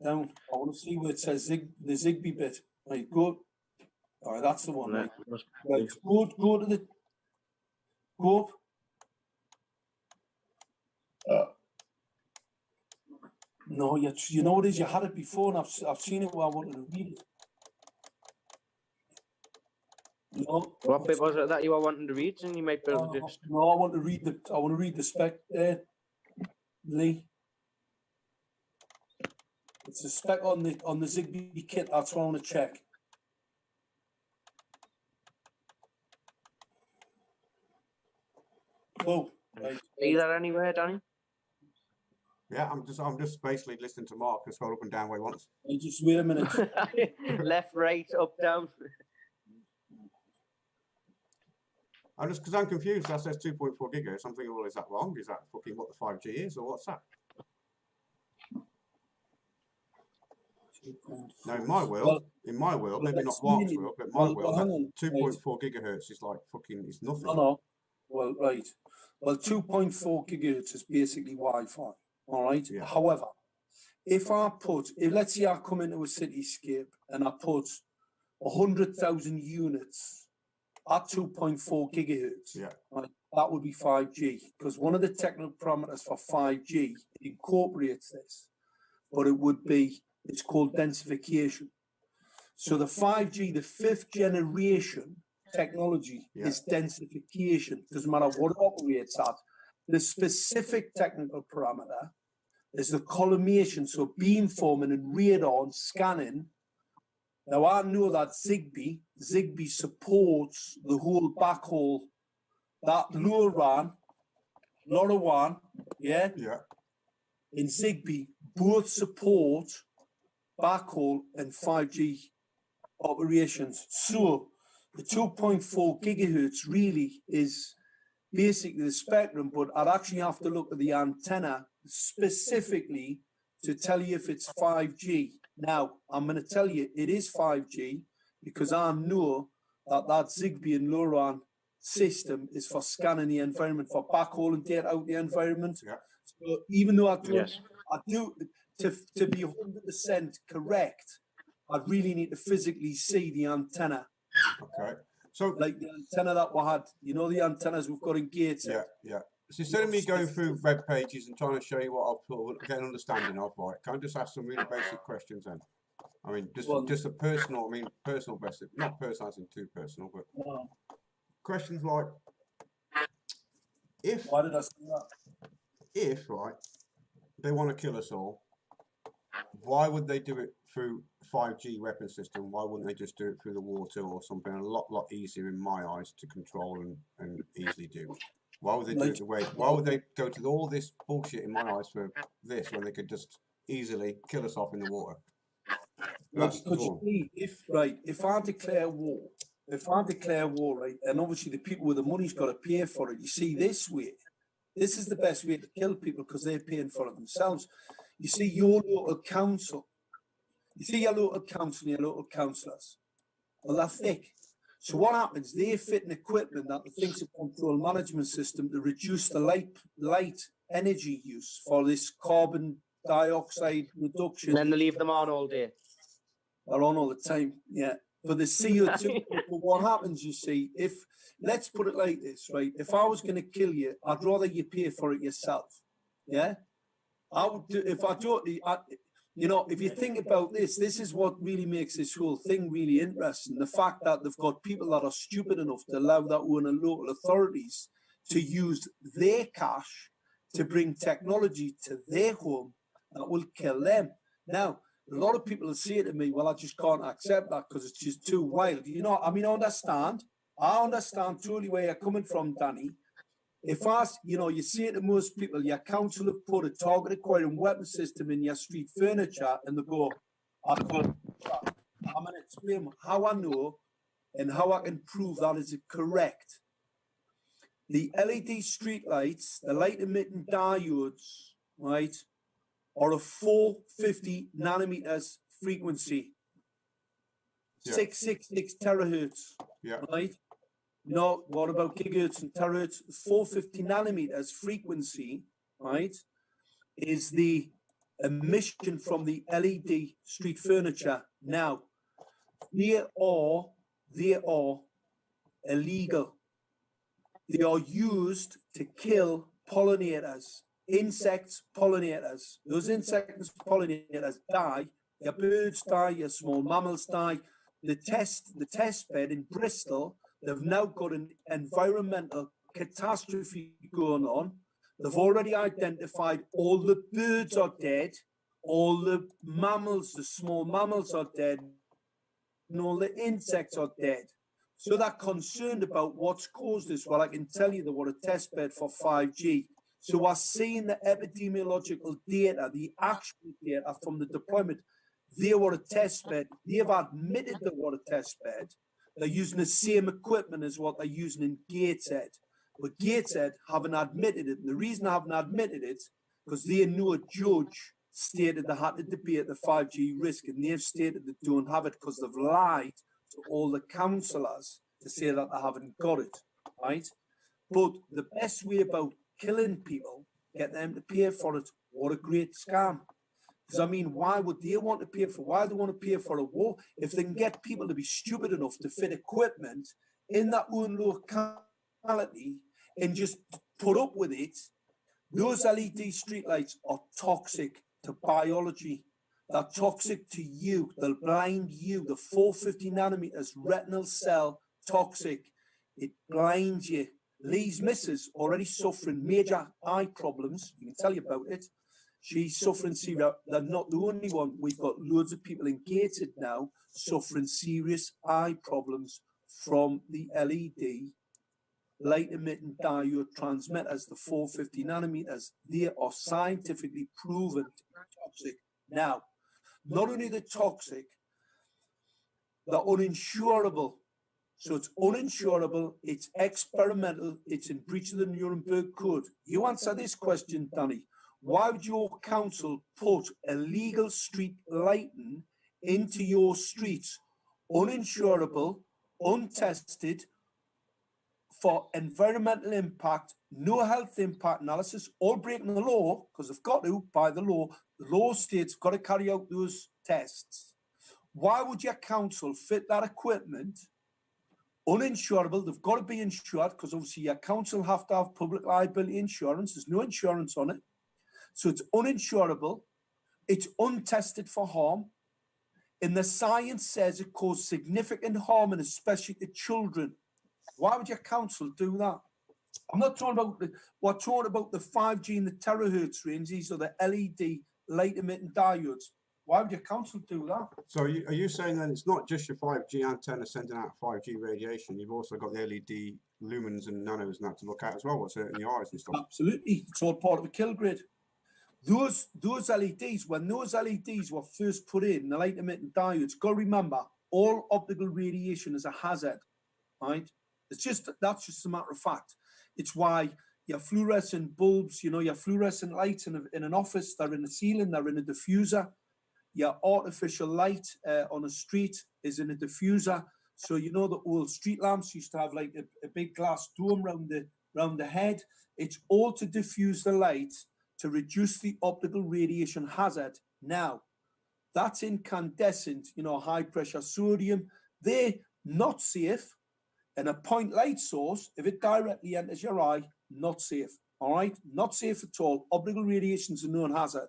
down. I want to see where it says the Zigbee bit. Right, go. All right, that's the one. Right, right. Go to the go up. No, you know what it is. You had it before, and I've seen it where I wanted to read it. No. What bit was it that you were wanting to read? And you might be able to just. No, I want to read the spec there, Lee. It's a spec on the Zigbee kit. That's what I want to check. Oh, right. See that anywhere, Danny? Yeah, I'm just basically listening to Mark and scroll up and down where he wants. Hey, just wait a minute. Left, right, up, down. I'm just because I'm confused. That says 2.4 gigahertz. I'm thinking, well, is that wrong? Is that fucking what the 5G is, or what's that? Now, in my world, maybe not Mark's world, but my world, 2.4 gigahertz is like fucking, it's nothing. No. Well, right. Well, 2.4 gigahertz is basically Wi-Fi. All right. Yeah. However, if let's say I come into a cityscape and I put 100,000 units at 2.4 gigahertz, yeah, right, that would be 5G, because one of the technical parameters for 5G incorporates this, but it's called densification. So the 5G, the 5th generation technology, is densification. Doesn't matter what it operates at. The specific technical parameter is the collimation, so beamforming and radar and scanning. Now I know that Zigbee supports the whole backhaul, that LoRaWAN, in Zigbee both support backhaul and 5G operations. So the 2.4 gigahertz really is basically the spectrum, but I'd actually have to look at the antenna specifically to tell you if it's 5G. Now, I'm going to tell you it is 5G because I know that Zigbee and LoRaWAN system is for scanning the environment, for backhauling data out the environment. Yeah. So even though I do, to be 100% correct, I really need to physically see the antenna. Okay. So, like the antenna that we had, the antennas we've got in gates. Yeah. So instead of me going through web pages and trying to show you what I'll get an understanding of, right? Can I just ask some really basic questions then? I mean, just a personal, basic, not personal as in too personal, but questions like, why did I say that? If they want to kill us all, why would they do it through 5G weapon system? Why wouldn't they just do it through the water or something a lot easier in my eyes to control and easily do? Why would they do it the way? Why would they go to all this bullshit in my eyes for this when they could just easily kill us off in the water? Because you see, if I declare war, right, and obviously the people with the money's got to pay for it. You see, this is the best way to kill people because they're paying for it themselves. You see, your local council, your local councillors, well, they're thick. So what happens? They fit an equipment that thinks a control management system to reduce the light energy use for this carbon dioxide reduction. And then they leave them on all day. They're on all the time, yeah. But the CO2, what happens, you see, let's put it like this, right? If I was going to kill you, I'd rather you pay for it yourself, yeah? I would do, if you think about this is what really makes this whole thing really interesting. The fact that they've got people that are stupid enough to allow their own local authorities to use their cash to bring technology to their home that will kill them. Now, a lot of people will say to me, well, I just can't accept that because it's just too wild. I understand totally where you're coming from, Danny. If you say to most people, your council have put a target acquiring weapon system in your street furniture, and they go, I'm going to explain how I know and how I can prove that is correct. The LED street lights, the light emitting diodes, right, are a 450 nanometers frequency, 666 terahertz, right? No, what about gigahertz and terahertz? 450 nanometers frequency, right, is the emission from the LED street furniture. Now, they are illegal. They are used to kill pollinators, insects, pollinators. Those insects, pollinators die. Your birds die. Your small mammals die. The test bed in Bristol, they've now got an environmental catastrophe going on. They've already identified all the birds are dead, all the mammals, the small mammals are dead, and all the insects are dead. So they're concerned about what's caused this. Well, I can tell you they were a test bed for 5G. So we're seeing the epidemiological data, the actual data from the deployment. They were a test bed. They've admitted they were a test bed. They're using the same equipment as what they're using in Gateshead. But Gateshead haven't admitted it. And the reason they haven't admitted it, because they know a judge stated they had to debate the 5G risk, and they've stated they don't have it because they've lied to all the councillors to say that they haven't got it, right? But the best way about killing people, get them to pay for it, what a great scam. Because, I mean, why would they want to pay for, why do they want to pay for a war if they can get people to be stupid enough to fit equipment in their own locality and just put up with it? Those LED streetlights are toxic to biology. They're toxic to you. They'll blind you. The 450 nanometers retinal cell toxic. It blinds you. Lee's missus already suffering major eye problems. You can tell you about it. She's suffering serious. They're not the only one. We've got loads of people in Gateshead now suffering serious eye problems from the LED light emitting diode transmitters, the 450 nanometers. They are scientifically proven to be toxic. Now, not only the toxic, they're uninsurable. So it's uninsurable, it's experimental, it's in breach of the Nuremberg Code. You answer this question, Danny. Why would your council put illegal street lighting into your streets, uninsurable, untested, for environmental impact, no health impact analysis, all breaking the law, because they've got to, by the law states got to carry out those tests. Why would your council fit that equipment, uninsurable? They've got to be insured, because obviously your council have to have public liability insurance. There's no insurance on it. So it's uninsurable. It's untested for harm. And the science says it causes significant harm, and especially to children. Why would your council do that? I'm not talking about we're talking about the 5G and the terahertz range. These are the LED light emitting diodes. Why would your council do that? So are you saying then it's not just your 5G antenna sending out 5G radiation? You've also got the LED lumens and nanos and that to look at as well. What's hurting the eyes and stuff? Absolutely, it's all part of a kill grid. Those LEDs, when those LEDs were first put in, the light emitting diodes, got to remember, all optical radiation is a hazard, right? That's just a matter of fact. It's why your fluorescent bulbs, you know, your fluorescent lights in an office, they're in the ceiling, they're in a diffuser. Your artificial light on a street is in a diffuser. So, you know, the old street lamps used to have like a big glass dome round the head. It's all to diffuse the light to reduce the optical radiation hazard. Now, that's incandescent, you know, high pressure sodium. They're not safe. And a point light source, if it directly enters your eye, not safe. All right? Not safe at all. Optical radiation is a known hazard.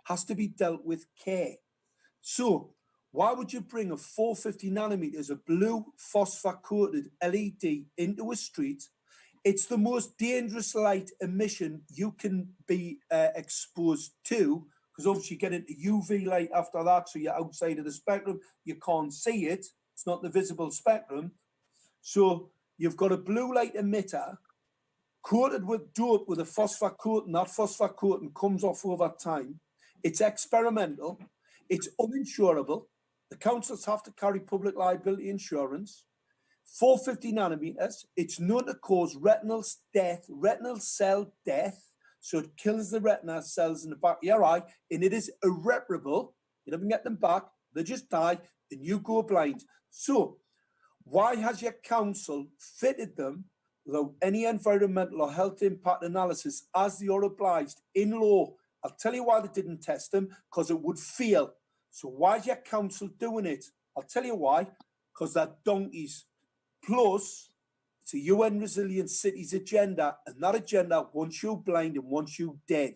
Has to be dealt with care. So, why would you bring a 450 nanometers, a blue phosphor-coated LED into a street? It's the most dangerous light emission you can be exposed to, because obviously you get into UV light after that, so you're outside of the spectrum. You can't see it. It's not the visible spectrum. So you've got a blue light emitter coated with dope with a phosphor coating. That phosphor coating comes off over time. It's experimental. It's uninsurable. The councils have to carry public liability insurance. 450 nanometers. It's known to cause retinal death, retinal cell death. So it kills the retina cells in the back of your eye, and it is irreparable. You never get them back. They just die, and you go blind. So Why has your council fitted them without any environmental or health impact analysis as they are obliged in law? I'll tell you why they didn't test them, because it would fail. So why is your council doing it? I'll tell you why, because they're donkeys. Plus, it's a UN Resilient Cities agenda, and that agenda wants you blind and wants you dead,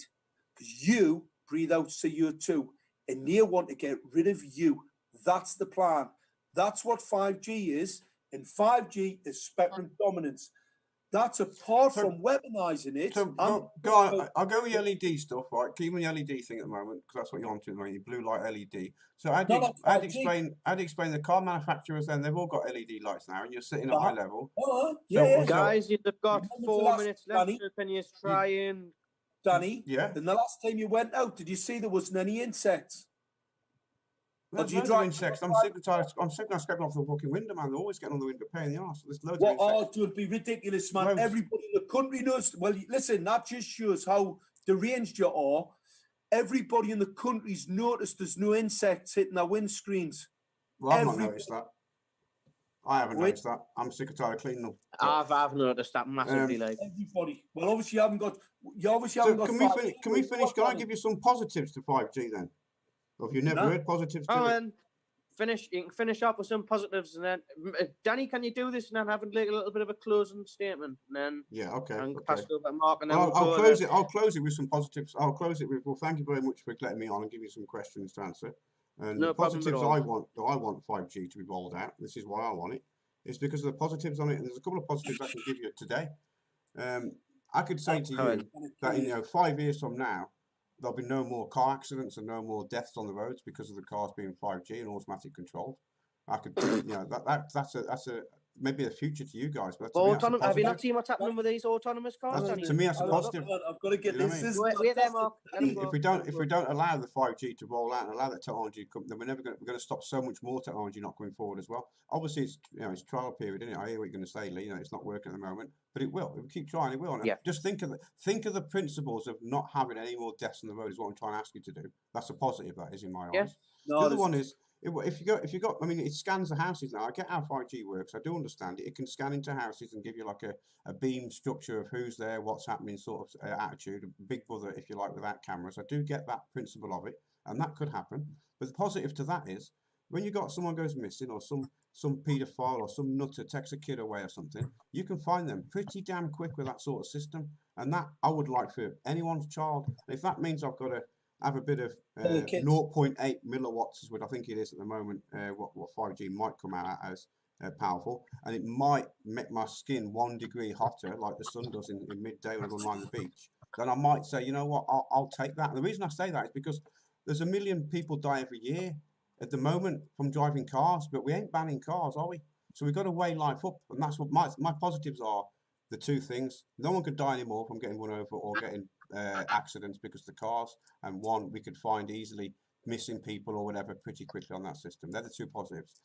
because you breathe out CO2, and they want to get rid of you. That's the plan. That's what 5G is, and 5G is spectrum dominance. That's apart from weaponising it. So, go on, I'll go with the LED stuff, right? Keep on the LED thing at the moment, because that's what you're on to, right? Blue light LED. So I'd explain the car manufacturers then, they've all got LED lights now, and you're sitting at eye level. Guys, you've got 4 minutes left, so can you try and... Danny, yeah. and the last time you went out, did you see there wasn't any insects? There's loads of insects. I'm sick of scraping off the fucking window, man. They're always getting on the window, pain in the arse. There's loads of insects. Oh, don't be ridiculous, man. Loads. Everybody in the country knows. Well, listen, that just shows how deranged you are. Everybody in the country's noticed there's no insects hitting their windscreens. Well, I've not noticed that. I haven't noticed that. I'm sick of tired of cleaning them. I've noticed that massively. Everybody. Well, obviously you haven't got. You obviously haven't got. Can we finish? Can I give you some positives to 5G then? Or have you never heard positives? Finish. You can finish up with some positives, and then Danny, can you do this and then have a little bit of a closing statement, and then pass it over to Mark, and then I'll close it. I'll close it with some positives. I'll close it with, well, thank you very much for letting me on and give you some questions to answer. And the positives I want 5G to be rolled out. This is why I want it. It's because of the positives on it, and there's a couple of positives I can give you today. I could say to you that in 5 years from now, there'll be no more car accidents and no more deaths on the roads because of the cars being 5G and automatic controlled. I could, that's a maybe a future to you guys. But have you not seen what's happening with these autonomous cars? To me, that's a positive. I've got to get this. If we don't allow the 5G to roll out and allow that technology to come, then we're going to stop so much more technology not going forward as well. Obviously, it's trial period, isn't it? I hear what you're going to say, Lee. It's not working at the moment, but it will. If we keep trying, it will. Yeah. Just think of the principles of not having any more deaths on the road is what I'm trying to ask you to do. That's a positive. That is in my eyes. No, the other one is. If you got, I mean, it scans the houses now. I get how 5G works. I do understand it. It can scan into houses and give you like a beam structure of who's there, what's happening, sort of attitude, a Big Brother, if you like, without cameras. I do get that principle of it, and that could happen. But the positive to that is when you got someone goes missing, or some paedophile or some nutter takes a kid away or something, you can find them pretty damn quick with that sort of system. And that I would like for anyone's child. And if that means I've got to have a bit of 0.8 milliwatts is what I think it is at the moment, what 5G might come out as powerful, and it might make my skin 1 degree hotter like the sun does in midday when I'm on the beach, then I might say, you know what, I'll take that. And the reason I say that is because there's 1 million people die every year at the moment from driving cars, but we ain't banning cars, are we? So we've got to weigh life up, and that's what my positives are. The two things: no one could die anymore from getting run over or getting accidents because of the cars, and one, we could find easily missing people or whatever pretty quickly on that system. They're the two positives.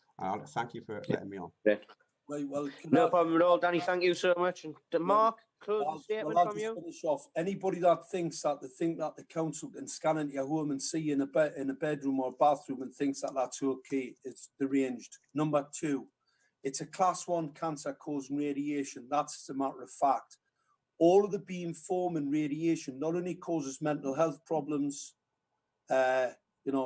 Thank you for letting me on. Right, well, no problem at all, Danny. Thank you so much. And Mark, closing statement from you. Finish off. Anybody that thinks that the council can scan into your home and see you in a bedroom or bathroom and thinks that that's okay, it's deranged. Number 2, it's a class 1 cancer causing radiation. That's a matter of fact. All of the beamforming radiation not only causes mental health problems,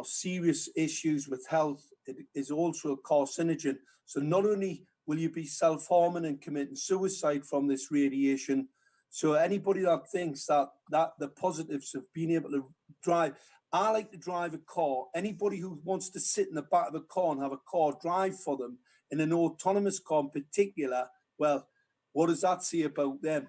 serious issues with health, it is also a carcinogen. So not only will you be self-harming and committing suicide from this radiation, so anybody that thinks that the positives of being able to drive, I like to drive a car. Anybody who wants to sit in the back of a car and have a car drive for them, in an autonomous car in particular, well, what does that say about them?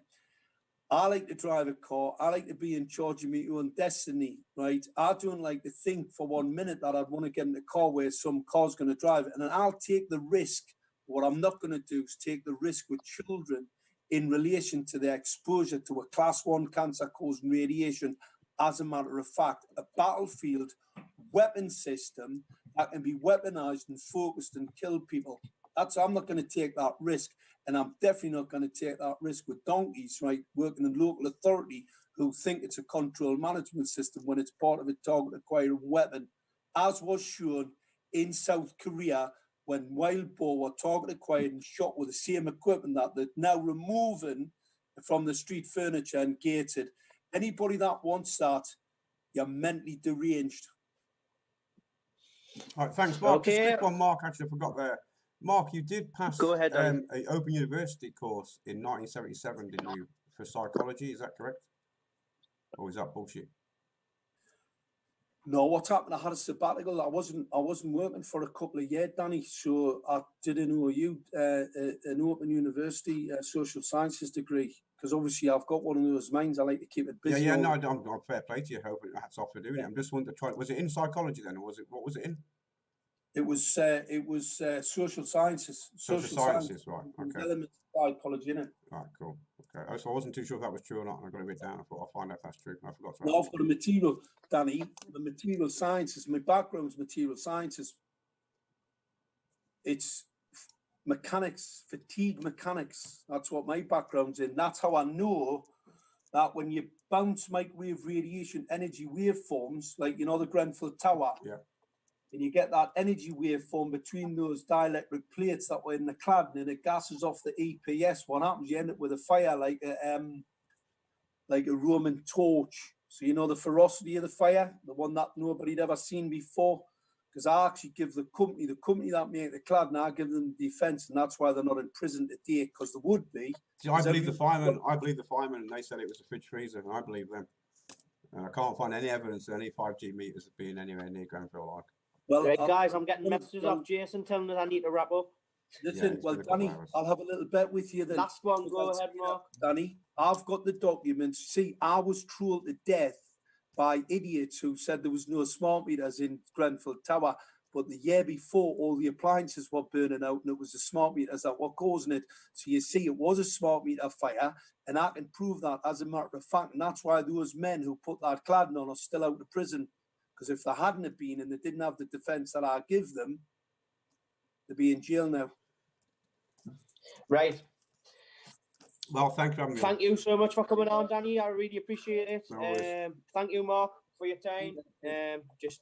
I like to drive a car. I like to be in charge of my own destiny, right? I don't like to think for 1 minute that I'd want to get in a car where some car's going to drive it. And then I'll take the risk. What I'm not going to do is take the risk with children in relation to their exposure to a class 1 cancer causing radiation. As a matter of fact, a battlefield weapon system that can be weaponized and focused and kill people. I'm not going to take that risk. And I'm definitely not going to take that risk with donkeys, right, working in local authority who think it's a control management system when it's part of a target acquiring weapon, as was shown in South Korea when wild boar were target acquired and shot with the same equipment that they're now removing from the street furniture and gated. Anybody that wants that, you're mentally deranged. All right, thanks, Mark. Okay. Just a quick one, Mark. Actually, I forgot there. Mark, you did pass Go ahead, Danny. an Open University course in 1977, didn't you, for psychology? Is that correct? Or is that bullshit? No, what happened? I had a sabbatical. I wasn't working for a couple of years, Danny. So I did an OU, an Open University social sciences degree. Because obviously I've got one of those minds. I like to keep it busy. Yeah, no, I'm fair play to you. Hoping hats off for doing it. I'm just wanting to try. Was it in psychology then, or was it? What was it in? It was social sciences. Social sciences, right? Okay. Elements of psychology, innit? Right, cool. Okay. Oh, so I wasn't too sure if that was true or not. I got it written down. I thought I'll find out if that's true. I forgot to. No, I've got a material, Danny. The material sciences. My background's material sciences. It's mechanics, fatigue mechanics. That's what my background's in. That's how I know that when you bounce microwave radiation energy waveforms, like, you know, the Grenfell Tower, yeah, and you get that energy waveform between those dielectric plates that were in the cladding, and it gases off the EPS. What happens? You end up with a fire like a Roman torch. So you know the ferocity of the fire, the one that nobody'd ever seen before. Because I actually give the company that make the cladding, I give them defence, and that's why they're not in prison today, because they would be. See, I believe the firemen. And they said it was a fridge freezer, and I believe them. And I can't find any evidence of any 5G meters being anywhere near Grenfell like. Well, right, guys, I'm getting messages off Jason telling us I need to wrap up. Listen, Yeah, well, Danny, I'll have a little bet with you then. Last one, go ahead, Mark. Danny, I've got the documents. See, I was trolled to death by idiots who said there was no smart meters in Grenfell Tower, but the year before, all the appliances were burning out, and it was the smart meters that were causing it. So you see, it was a smart meter fire, and I can prove that as a matter of fact, and that's why those men who put that cladding on are still out of prison. Because if they hadn't have been and they didn't have the defence that I give them, they'd be in jail now. Right. Well, thank you. Thank you so much for coming on, Danny. I really appreciate it. No thank you, Mark, for your time. Just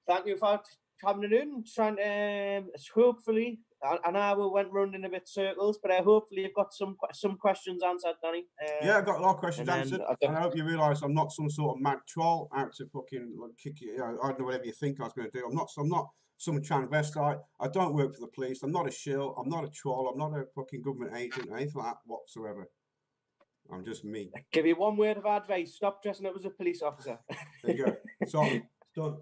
thank you for having it in. Trying to hopefully, and I went round in a bit circles, but hopefully you've got some questions answered, Danny. Yeah, I've got a lot of questions answered. And I hope you realise I'm not some sort of mad troll out to fucking kick you. You know, I don't know whatever you think I was going to do. I'm not some transvestite. I don't work for the police. I'm not a shill. I'm not a troll. I'm not a fucking government agent or anything like that whatsoever. I'm just me. Give you one word of advice: stop dressing up as a police officer. There you go. Sorry, it's done.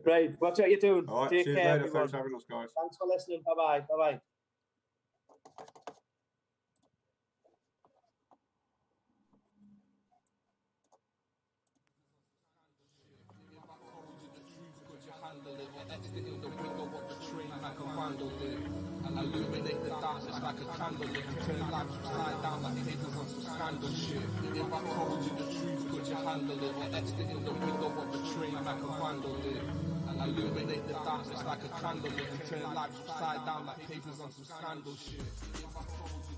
Right, watch what you're doing. All right, Take see you care, later. everyone. Thanks for having us, guys. Thanks for listening. Bye bye. Bye bye. Illuminate the darkness like a candle lit and turn lives upside down like papers on some scandal shit. If I told you the truth, could you handle it? Or etched it in the window of the train like a vandal did. Illuminate the darkness like a candle lit and turn lives upside down like papers on some scandal shit. If I told you